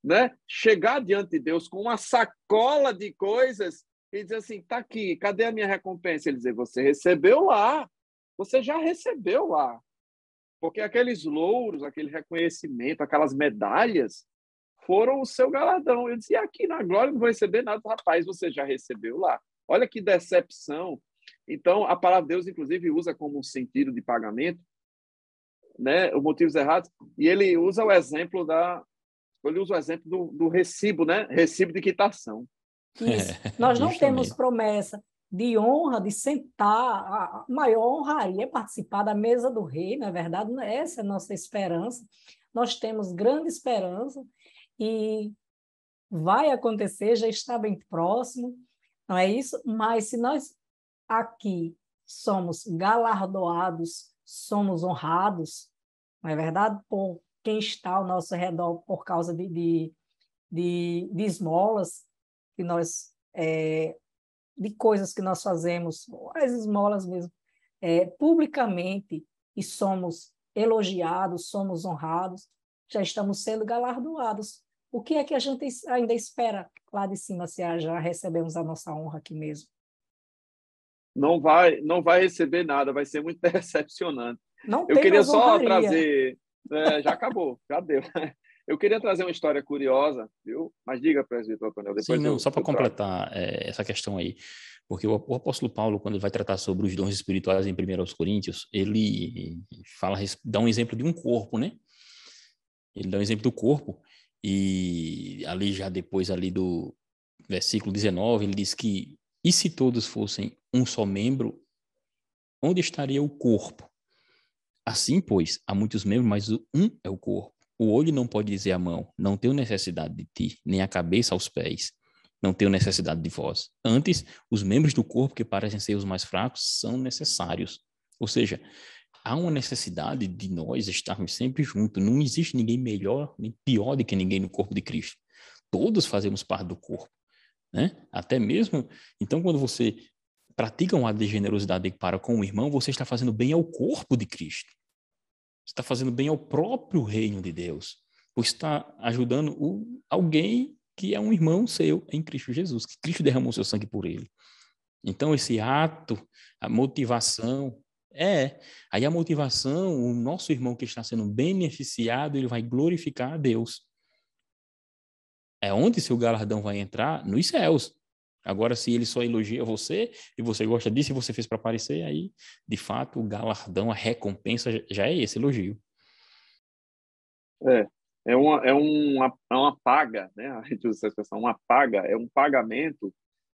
né? Chegar diante de Deus com uma sacola de coisas e dizer assim, tá aqui, cadê a minha recompensa? Ele dizer, você recebeu lá, você já recebeu lá. Porque aqueles louros, aquele reconhecimento, aquelas medalhas foram o seu galardão. Eu disse, aqui na glória não vou receber nada. Rapaz, você já recebeu lá. Olha que decepção. Então, a palavra de Deus, inclusive, usa como sentido de pagamento, né, os motivos errados, e ele usa o exemplo do recibo, né? Recibo de quitação. Isso. Nós não temos promessa de honra, de sentar, a maior honraria é participar da mesa do rei, na verdade, essa é a nossa esperança. Nós temos grande esperança e vai acontecer, já está bem próximo, não é isso? Mas se nós aqui somos galardoados, somos honrados, não é verdade? Por quem está ao nosso redor por causa de esmolas que nós de coisas que nós fazemos, as esmolas mesmo, publicamente, e somos elogiados, somos honrados, já estamos sendo galardoados. O que é que a gente ainda espera lá de cima, se já recebemos a nossa honra aqui mesmo? Não vai receber nada, vai ser muito decepcionante. Não Eu queria só honraria. trazer... já acabou, já deu. Eu queria trazer uma história curiosa, viu? Mas diga, presbítero Antonel, depois. Sim, não, só para completar essa questão aí, porque o apóstolo Paulo, quando ele vai tratar sobre os dons espirituais em 1 Coríntios, ele dá um exemplo de um corpo, né? Ele dá um exemplo do corpo, e ali já depois ali do versículo 19, ele diz que, e se todos fossem um só membro, onde estaria o corpo? Assim, pois, há muitos membros, mas um é o corpo. O olho não pode dizer à mão, não tenho necessidade de ti, nem a cabeça aos pés, não tenho necessidade de vós. Antes, os membros do corpo que parecem ser os mais fracos são necessários. Ou seja, há uma necessidade de nós estarmos sempre juntos. Não existe ninguém melhor nem pior do que ninguém no corpo de Cristo. Todos fazemos parte do corpo, né? Até mesmo, então, quando você pratica um ato de generosidade para com o irmão, você está fazendo bem ao corpo de Cristo. Você está fazendo bem ao próprio reino de Deus. Você está ajudando alguém que é um irmão seu em Cristo Jesus, que Cristo derramou seu sangue por ele. Então, esse ato, a motivação, aí a motivação, o nosso irmão que está sendo beneficiado, ele vai glorificar a Deus. É onde seu galardão vai entrar? Nos céus. Agora, se ele só elogia você, e você gosta disso, e você fez para aparecer, aí, de fato, o galardão, a recompensa já é esse elogio. É uma paga, né? A gente usa essa expressão, uma paga, é um pagamento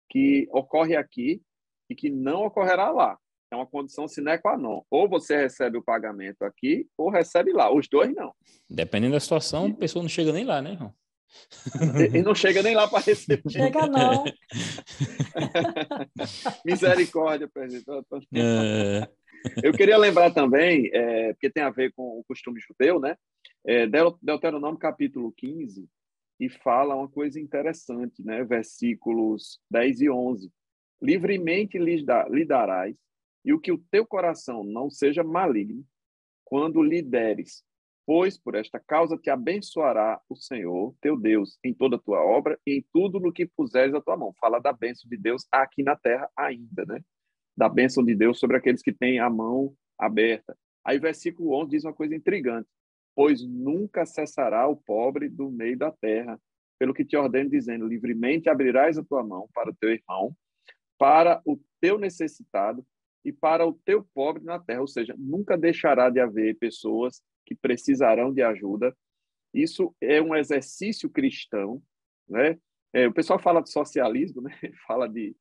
que ocorre aqui e que não ocorrerá lá. É uma condição sine qua non. Ou você recebe o pagamento aqui, ou recebe lá. Os dois não. Dependendo da situação, a pessoa não chega nem lá, né, irmão? E não chega nem lá para receber. Chega não. Misericórdia, presidente. Eu queria lembrar também, porque tem a ver com o costume judeu, né? Deuteronômio capítulo 15, e fala uma coisa interessante, né? Versículos 10 e 11. Livremente lhe darás, e o que o teu coração não seja maligno, quando lhe deres, pois por esta causa te abençoará o Senhor, teu Deus, em toda a tua obra e em tudo no que puseres a tua mão. Fala da bênção de Deus aqui na terra ainda, né? Da bênção de Deus sobre aqueles que têm a mão aberta. Aí versículo 11 diz uma coisa intrigante. Pois nunca cessará o pobre do meio da terra, pelo que te ordeno, dizendo, livremente abrirás a tua mão para o teu irmão, para o teu necessitado e para o teu pobre na terra. Ou seja, nunca deixará de haver pessoas que precisarão de ajuda. Isso é um exercício cristão, né? O pessoal fala de socialismo, né? Fala de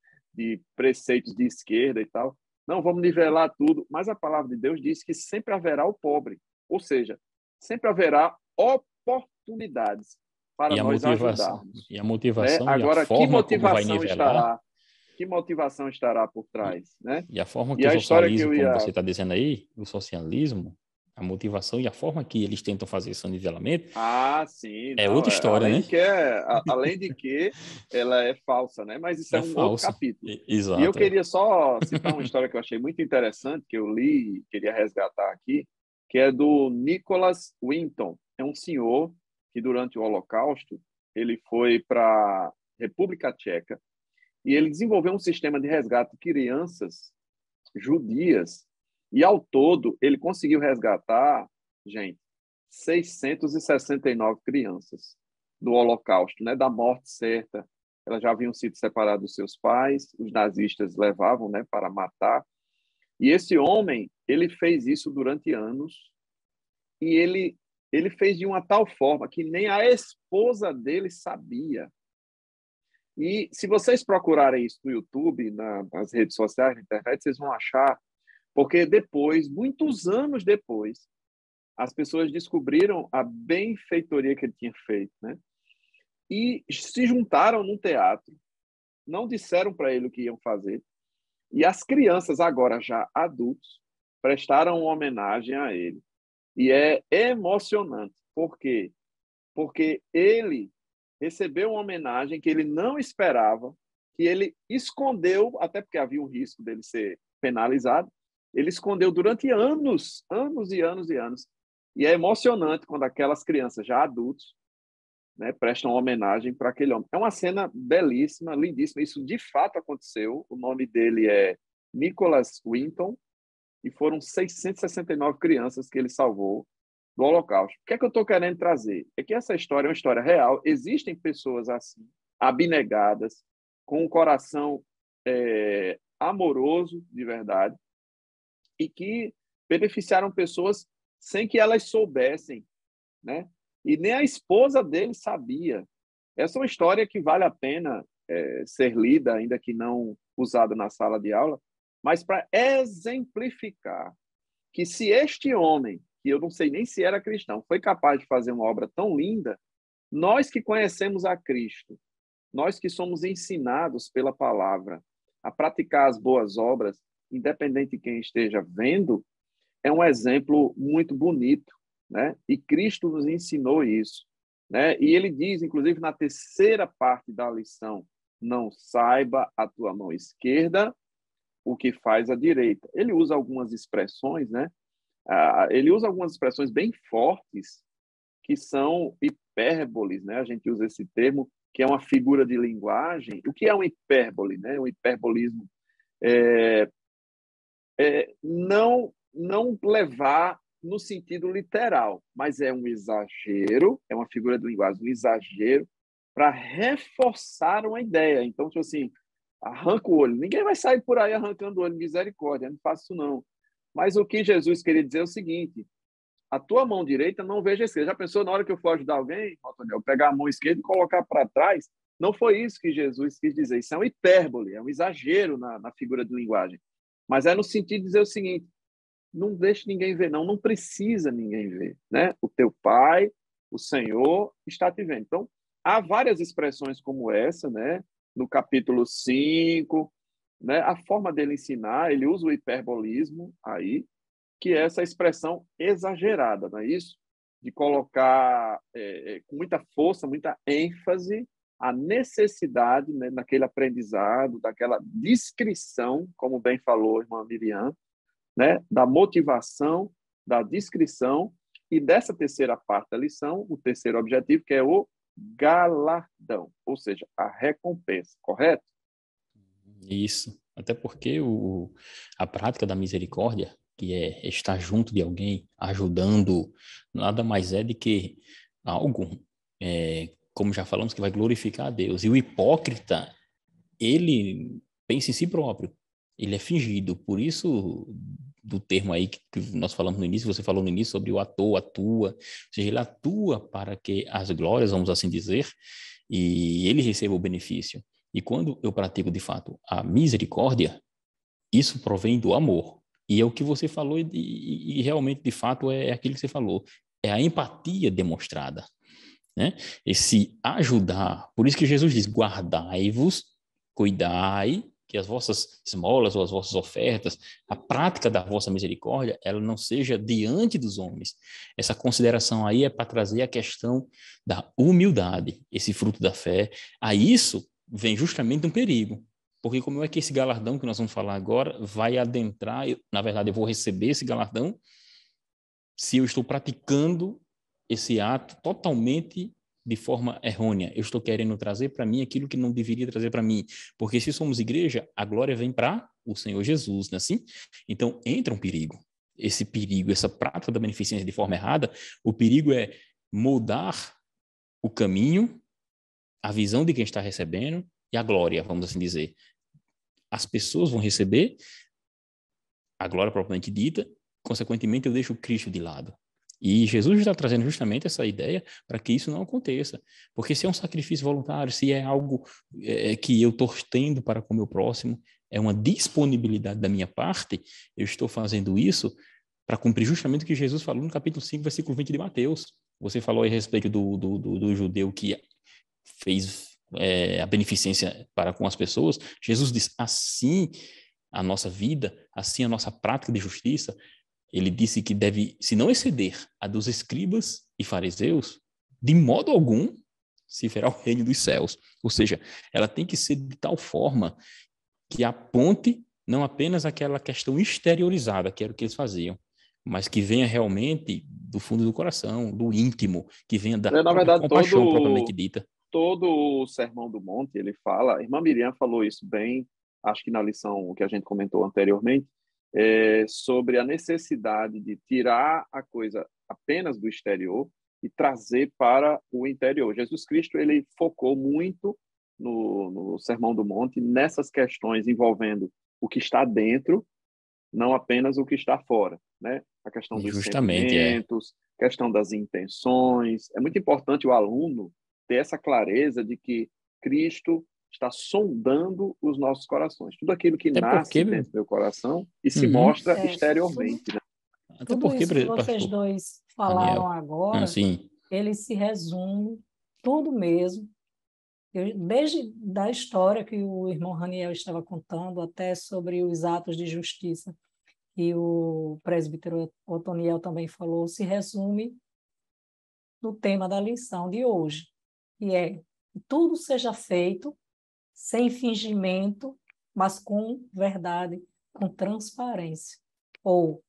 preceitos de esquerda e tal. Não, vamos nivelar tudo. Mas a palavra de Deus diz que sempre haverá o pobre. Ou seja, sempre haverá oportunidades para nós ajudarmos. E a motivação, né? Agora, e a forma como vai nivelar... Que motivação estará por trás, né? E a forma e que a o socialismo, como você está dizendo aí, o socialismo, a motivação e a forma que eles tentam fazer esse nivelamento... sim. É outra história, né? Além de que ela é falsa, né? Mas isso é um outro capítulo. Exato. E eu queria só citar uma história que eu achei muito interessante, que eu li e queria resgatar aqui, que é do Nicholas Winton. É um senhor que, durante o Holocausto, ele foi para a República Tcheca e ele desenvolveu um sistema de resgate de crianças judias. E, ao todo, ele conseguiu resgatar, gente, 669 crianças do Holocausto, né, da morte certa. Elas já haviam sido separadas dos seus pais, os nazistas levavam, né, para matar. E esse homem, ele fez isso durante anos, e ele fez de uma tal forma que nem a esposa dele sabia. E se vocês procurarem isso no YouTube, nas redes sociais, na internet, vocês vão achar, porque depois, muitos anos depois, as pessoas descobriram a benfeitoria que ele tinha feito, né? E se juntaram num teatro, não disseram para ele o que iam fazer, e as crianças, agora já adultos, prestaram uma homenagem a ele. E é emocionante. Por quê? Porque ele recebeu uma homenagem que ele não esperava, que ele escondeu, até porque havia um risco dele ser penalizado, ele escondeu durante anos, anos e anos e anos. E é emocionante quando aquelas crianças já adultos, né, prestam homenagem para aquele homem. É uma cena belíssima, lindíssima. Isso de fato aconteceu. O nome dele é Nicholas Winton e foram 669 crianças que ele salvou do Holocausto. O que é que eu estou querendo trazer? É que essa história é uma história real. Existem pessoas assim, abnegadas, com um coração amoroso, de verdade, e que beneficiaram pessoas sem que elas soubessem, né? E nem a esposa dele sabia. Essa é uma história que vale a pena ser lida, ainda que não usada na sala de aula, mas para exemplificar que se este homem, que eu não sei nem se era cristão, foi capaz de fazer uma obra tão linda, nós que conhecemos a Cristo, nós que somos ensinados pela palavra a praticar as boas obras, independente de quem esteja vendo, é um exemplo muito bonito, né? E Cristo nos ensinou isso, né? E ele diz, inclusive, na terceira parte da lição, não saiba a tua mão esquerda o que faz a direita. Ele usa algumas expressões, né? Ele usa algumas expressões bem fortes que são hipérboles, né? A gente usa esse termo, que é uma figura de linguagem. O que é um hipérbole, né? Um hiperbolismo não levar no sentido literal, mas é um exagero, é uma figura de linguagem, um exagero para reforçar uma ideia. Então, tipo assim, arranca o olho. Ninguém vai sair por aí arrancando o olho, misericórdia, não faço isso não. Mas o que Jesus queria dizer é o seguinte: a tua mão direita não veja a esquerda. Já pensou na hora que eu for ajudar alguém, Antônio, pegar a mão esquerda e colocar para trás? Não foi isso que Jesus quis dizer. Isso é um hipérbole, é um exagero na figura de linguagem. Mas é no sentido de dizer o seguinte: não deixe ninguém ver, não precisa ninguém ver, né? O teu Pai, o Senhor, está te vendo. Então, há várias expressões como essa, né? No capítulo 5, né? A forma dele ensinar, ele usa o hiperbolismo aí, que é essa expressão exagerada, não é isso? De colocar com muita força, muita ênfase, a necessidade, né, naquele aprendizado, daquela descrição, como bem falou a irmã Miriam, né, da motivação, da descrição e dessa terceira parte da lição, o terceiro objetivo, que é o galardão, ou seja, a recompensa, correto? Isso. Até porque a prática da misericórdia, que é estar junto de alguém, ajudando, nada mais é do que algo, como já falamos, que vai glorificar a Deus. E o hipócrita, ele pensa em si próprio, ele é fingido. Por isso, do termo aí que nós falamos no início, você falou no início sobre o ator, atua, ou seja, ele atua para que as glórias, vamos assim dizer, e ele receba o benefício. E quando eu pratico, de fato, a misericórdia, isso provém do amor. E é o que você falou e realmente, de fato, é aquilo que você falou. É a empatia demonstrada, né? Esse ajudar. Por isso que Jesus diz, guardai-vos, cuidai, que as vossas esmolas ou as vossas ofertas, a prática da vossa misericórdia, ela não seja diante dos homens. Essa consideração aí é para trazer a questão da humildade, esse fruto da fé. A isso vem justamente um perigo. Porque como é que esse galardão que nós vamos falar agora vai adentrar, na verdade eu vou receber esse galardão se eu estou praticando esse ato totalmente de forma errônea. Eu estou querendo trazer para mim aquilo que não deveria trazer para mim. Porque se somos igreja, a glória vem para o Senhor Jesus, não é assim? Então entra um perigo. Esse perigo, essa prática da beneficência de forma errada, o perigo é moldar o caminho, a visão de quem está recebendo e a glória, vamos assim dizer. As pessoas vão receber a glória propriamente dita, consequentemente eu deixo o Cristo de lado. E Jesus está trazendo justamente essa ideia para que isso não aconteça. Porque se é um sacrifício voluntário, se é algo que eu estou tendo para com o meu próximo, é uma disponibilidade da minha parte, eu estou fazendo isso para cumprir justamente o que Jesus falou no capítulo 5, versículo 20 de Mateus. Você falou a respeito do judeu que fez a beneficência para com as pessoas. Jesus diz, assim a nossa vida, assim a nossa prática de justiça, ele disse que deve, se não exceder a dos escribas e fariseus, de modo algum se verá o reino dos céus. Ou seja, ela tem que ser de tal forma que aponte não apenas aquela questão exteriorizada, que era o que eles faziam, mas que venha realmente do fundo do coração, do íntimo, que venha da Na própria verdade, compaixão propriamente dita. Todo o Sermão do Monte, ele fala, a irmã Miriam falou isso bem, acho que na lição que a gente comentou anteriormente, sobre a necessidade de tirar a coisa apenas do exterior e trazer para o interior. Jesus Cristo, ele focou muito no Sermão do Monte nessas questões envolvendo o que está dentro, não apenas o que está fora, né? A questão dos Justamente, sentimentos, questão das intenções. É muito importante o aluno ter essa clareza de que Cristo está sondando os nossos corações. Tudo aquilo que até nasce porque... dentro do meu coração e se Uhum. mostra exteriormente, né? Até Tudo porque, isso que vocês pastor dois falaram Raniel, agora, assim, ele se resume, tudo mesmo, desde da história que o irmão Raniel estava contando, até sobre os atos de justiça, que o presbítero Otoniel também falou, se resume no tema da lição de hoje, que é que tudo seja feito sem fingimento, mas com verdade, com transparência, ou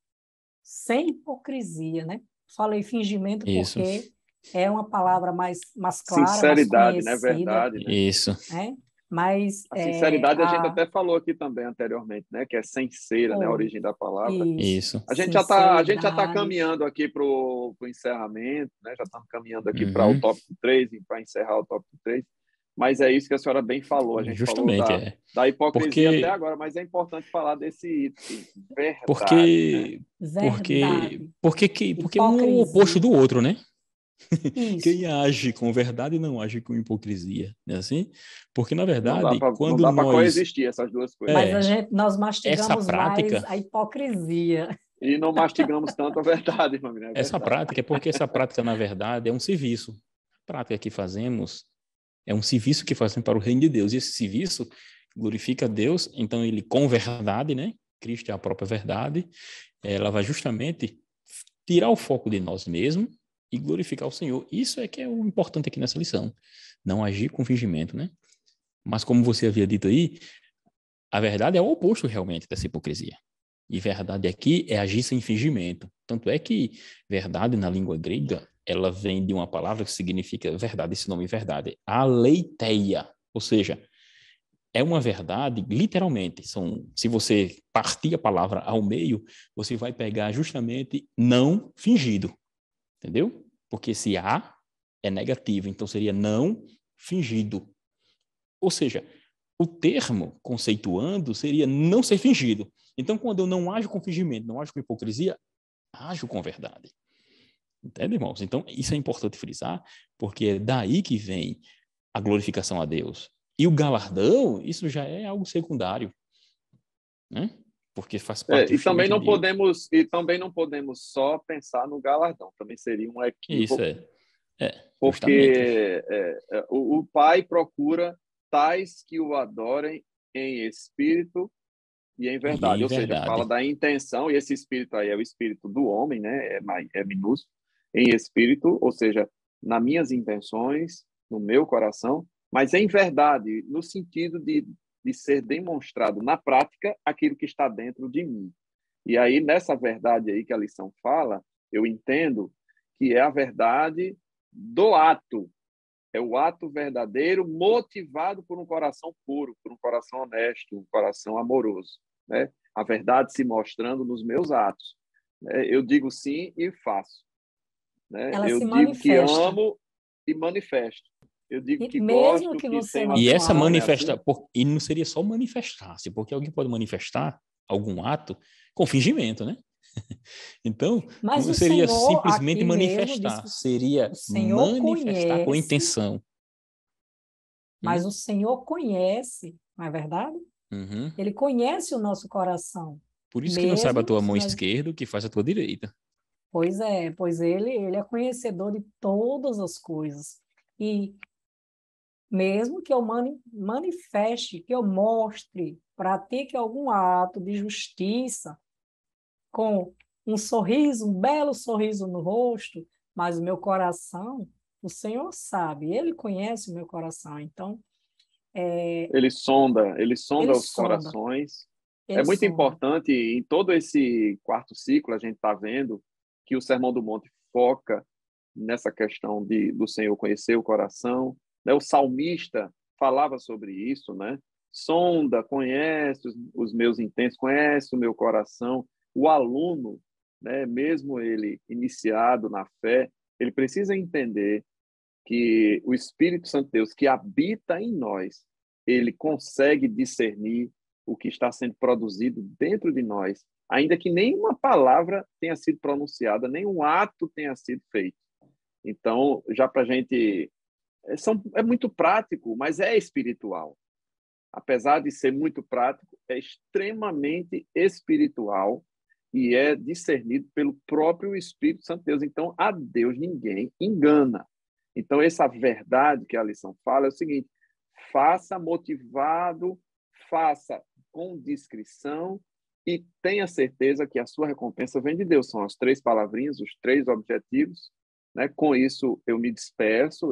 sem hipocrisia, né? Falei fingimento Isso. porque é uma palavra mais clara, sinceridade, mais né? conhecida. Verdade, né? Isso. Né? Mas a sinceridade a gente até falou aqui também anteriormente, né? Que é sincera, né? A origem da palavra. Isso. A gente já tá caminhando aqui para o encerramento, né? Já estamos caminhando aqui para o tópico 3, para encerrar o tópico 3. Mas é isso que a senhora bem falou. A gente Justamente, falou da hipocrisia até agora, mas é importante falar desse verdade. Porque um é o oposto do outro, né? Isso. Quem age com verdade não age com hipocrisia, não é assim? Porque, na verdade, não dá para coexistir essas duas coisas. Mas nós mastigamos mais a hipocrisia. E não mastigamos tanto a verdade, família. Essa prática é porque essa prática, na verdade, é um serviço. A prática que fazemos é um serviço que fazemos para o reino de Deus. E esse serviço glorifica a Deus, então ele com verdade, né? Cristo é a própria verdade. Ela vai justamente tirar o foco de nós mesmos e glorificar o Senhor. Isso é que é o importante aqui nessa lição. Não agir com fingimento, né? Mas como você havia dito aí, a verdade é o oposto realmente dessa hipocrisia. E verdade aqui é agir sem fingimento. Tanto é que verdade na língua grega, ela vem de uma palavra que significa verdade, esse nome verdade, aletheia. Ou seja, é uma verdade, literalmente. Se você partir a palavra ao meio, você vai pegar justamente não fingido. Entendeu? Porque esse A é negativo, então seria não fingido. Ou seja, o termo conceituando seria não ser fingido. Então, quando eu não ajo com fingimento, não ajo com hipocrisia, ajo com verdade. Entende, irmãos? Então, isso é importante frisar, porque é daí que vem a glorificação a Deus. E o galardão, isso já é algo secundário, né? Porque faz parte e também não podemos só pensar no galardão, também seria um equívoco. Isso porque o Pai procura tais que o adorem em espírito e em verdade. Ou seja, fala da intenção, e esse espírito aí é o espírito do homem, né? É minúsculo, em espírito, ou seja, nas minhas intenções, no meu coração, mas em verdade, no sentido de ser demonstrado na prática aquilo que está dentro de mim. E aí, nessa verdade aí que a lição fala, eu entendo que é a verdade do ato. É o ato verdadeiro motivado por um coração puro, por um coração honesto, um coração amoroso, né? A verdade se mostrando nos meus atos. Eu digo sim e faço. Né? Eu digo que amo e manifesto. Eu digo que mesmo gosto, que você tenho não E essa manifestação. e não seria só manifestar-se, porque alguém pode manifestar algum ato com fingimento, né? Então, mas não seria Senhor, simplesmente manifestar, seria manifestar com intenção. Mas o Senhor conhece, não é verdade? Uhum. Ele conhece o nosso coração. Por isso que não sabe a tua mão esquerda o que faz a tua direita. Pois ele é conhecedor de todas as coisas. E mesmo que eu manifeste, que eu mostre, pratique algum ato de justiça com um sorriso, um belo sorriso no rosto, mas o meu coração, o Senhor sabe, Ele conhece o meu coração. Então, Ele sonda os corações. É muito importante, em todo esse quarto ciclo, a gente está vendo que o Sermão do Monte foca nessa questão do Senhor conhecer o coração. Né? O salmista falava sobre isso, né? Sonda, conhece os meus intentos, conhece o meu coração. O aluno, né, mesmo ele iniciado na fé, ele precisa entender que o Espírito Santo de Deus, que habita em nós, ele consegue discernir o que está sendo produzido dentro de nós, ainda que nenhuma palavra tenha sido pronunciada, nenhum ato tenha sido feito. Então, já para a gente... É muito prático, mas é espiritual. Apesar de ser muito prático, é extremamente espiritual e é discernido pelo próprio Espírito Santo de Deus. Então, a Deus ninguém engana. Então, essa verdade que a lição fala é o seguinte: faça motivado, faça com discrição e tenha certeza que a sua recompensa vem de Deus. São as 3 palavrinhas, os 3 objetivos. Né? Com isso, eu me disperso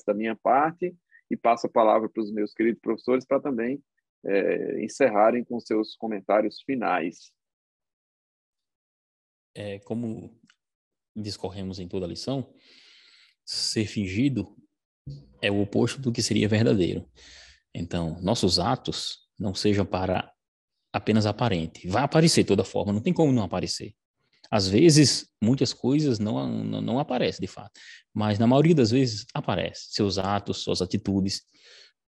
da minha parte e passo a palavra para os meus queridos professores para também encerrarem com seus comentários finais. Como discorremos em toda a lição, ser fingido é o oposto do que seria verdadeiro. Então, nossos atos não sejam para apenas aparente. Vai aparecer de toda forma, não tem como não aparecer. Às vezes, muitas coisas não aparecem de fato, mas na maioria das vezes aparece. Seus atos, suas atitudes,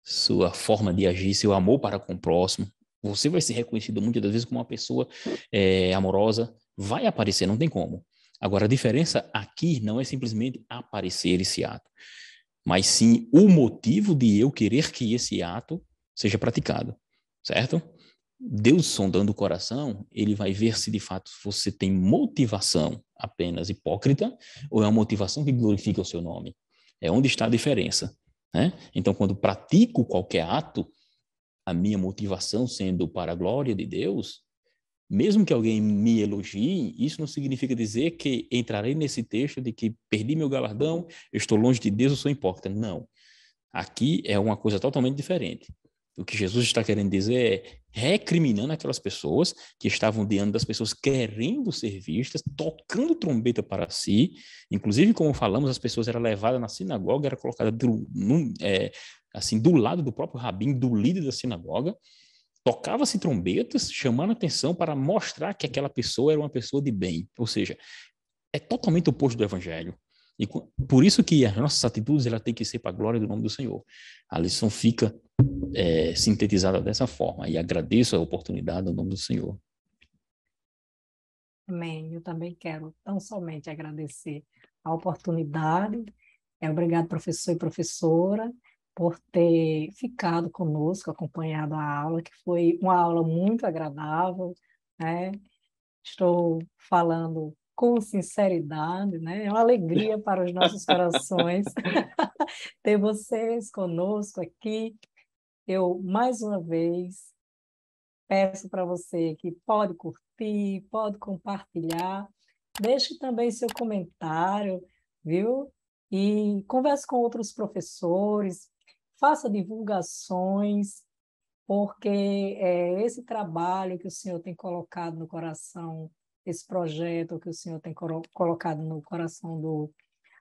sua forma de agir, seu amor para com o próximo. Você vai ser reconhecido muitas das vezes como uma pessoa amorosa, vai aparecer, não tem como. Agora, a diferença aqui não é simplesmente aparecer esse ato, mas sim o motivo de eu querer que esse ato seja praticado, certo? Deus sondando o coração, ele vai ver se de fato você tem motivação apenas hipócrita ou é uma motivação que glorifica o seu nome. É onde está a diferença, né? Então, quando pratico qualquer ato, a minha motivação sendo para a glória de Deus, mesmo que alguém me elogie, isso não significa dizer que entrarei nesse texto de que perdi meu galardão, eu estou longe de Deus, eu sou hipócrita. Não. Aqui é uma coisa totalmente diferente. O que Jesus está querendo dizer é recriminando aquelas pessoas que estavam diante das pessoas querendo ser vistas, tocando trombeta para si. Inclusive, como falamos, as pessoas eram levadas na sinagoga, eram colocadas assim, do lado do próprio rabino, do líder da sinagoga. Tocava-se trombetas, chamando a atenção para mostrar que aquela pessoa era uma pessoa de bem. Ou seja, é totalmente oposto do evangelho. E por isso que as nossas atitudes ela tem que ser para a glória do nome do Senhor. A lição fica sintetizada dessa forma. E agradeço a oportunidade no nome do Senhor. Amém. Eu também quero tão somente agradecer a oportunidade. Obrigado, professor e professora, por ter ficado conosco, acompanhado a aula, que foi uma aula muito agradável, né? Estou falando com sinceridade, né? É uma alegria para os nossos corações ter vocês conosco aqui. Eu, mais uma vez, peço para você que pode curtir, pode compartilhar, deixe também seu comentário, viu? E converse com outros professores, faça divulgações, porque esse trabalho que o Senhor tem colocado no coração, esse projeto que o Senhor tem colocado no coração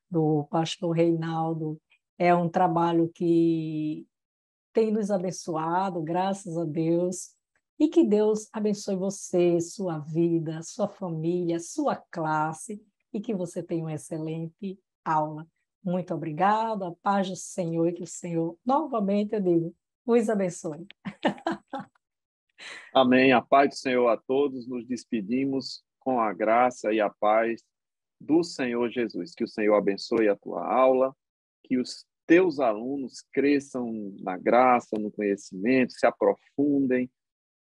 do pastor Reinaldo, é um trabalho que tem nos abençoado, graças a Deus, e que Deus abençoe você, sua vida, sua família, sua classe, e que você tenha uma excelente aula. Muito obrigada, a paz do Senhor, e que o Senhor, novamente eu digo, os abençoe. Amém. A paz do Senhor a todos. Nos despedimos com a graça e a paz do Senhor Jesus. Que o Senhor abençoe a tua aula, que os teus alunos cresçam na graça, no conhecimento, se aprofundem,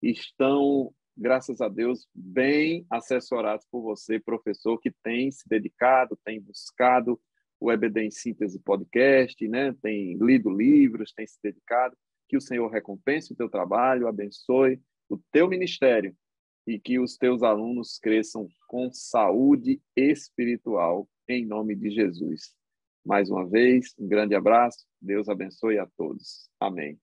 estão, graças a Deus, bem assessorados por você, professor, que tem se dedicado, tem buscado o EBD em Síntese Podcast, né? Tem lido livros, tem se dedicado. Que o Senhor recompense o teu trabalho, abençoe o teu ministério e que os teus alunos cresçam com saúde espiritual, em nome de Jesus. Mais uma vez, um grande abraço. Deus abençoe a todos. Amém.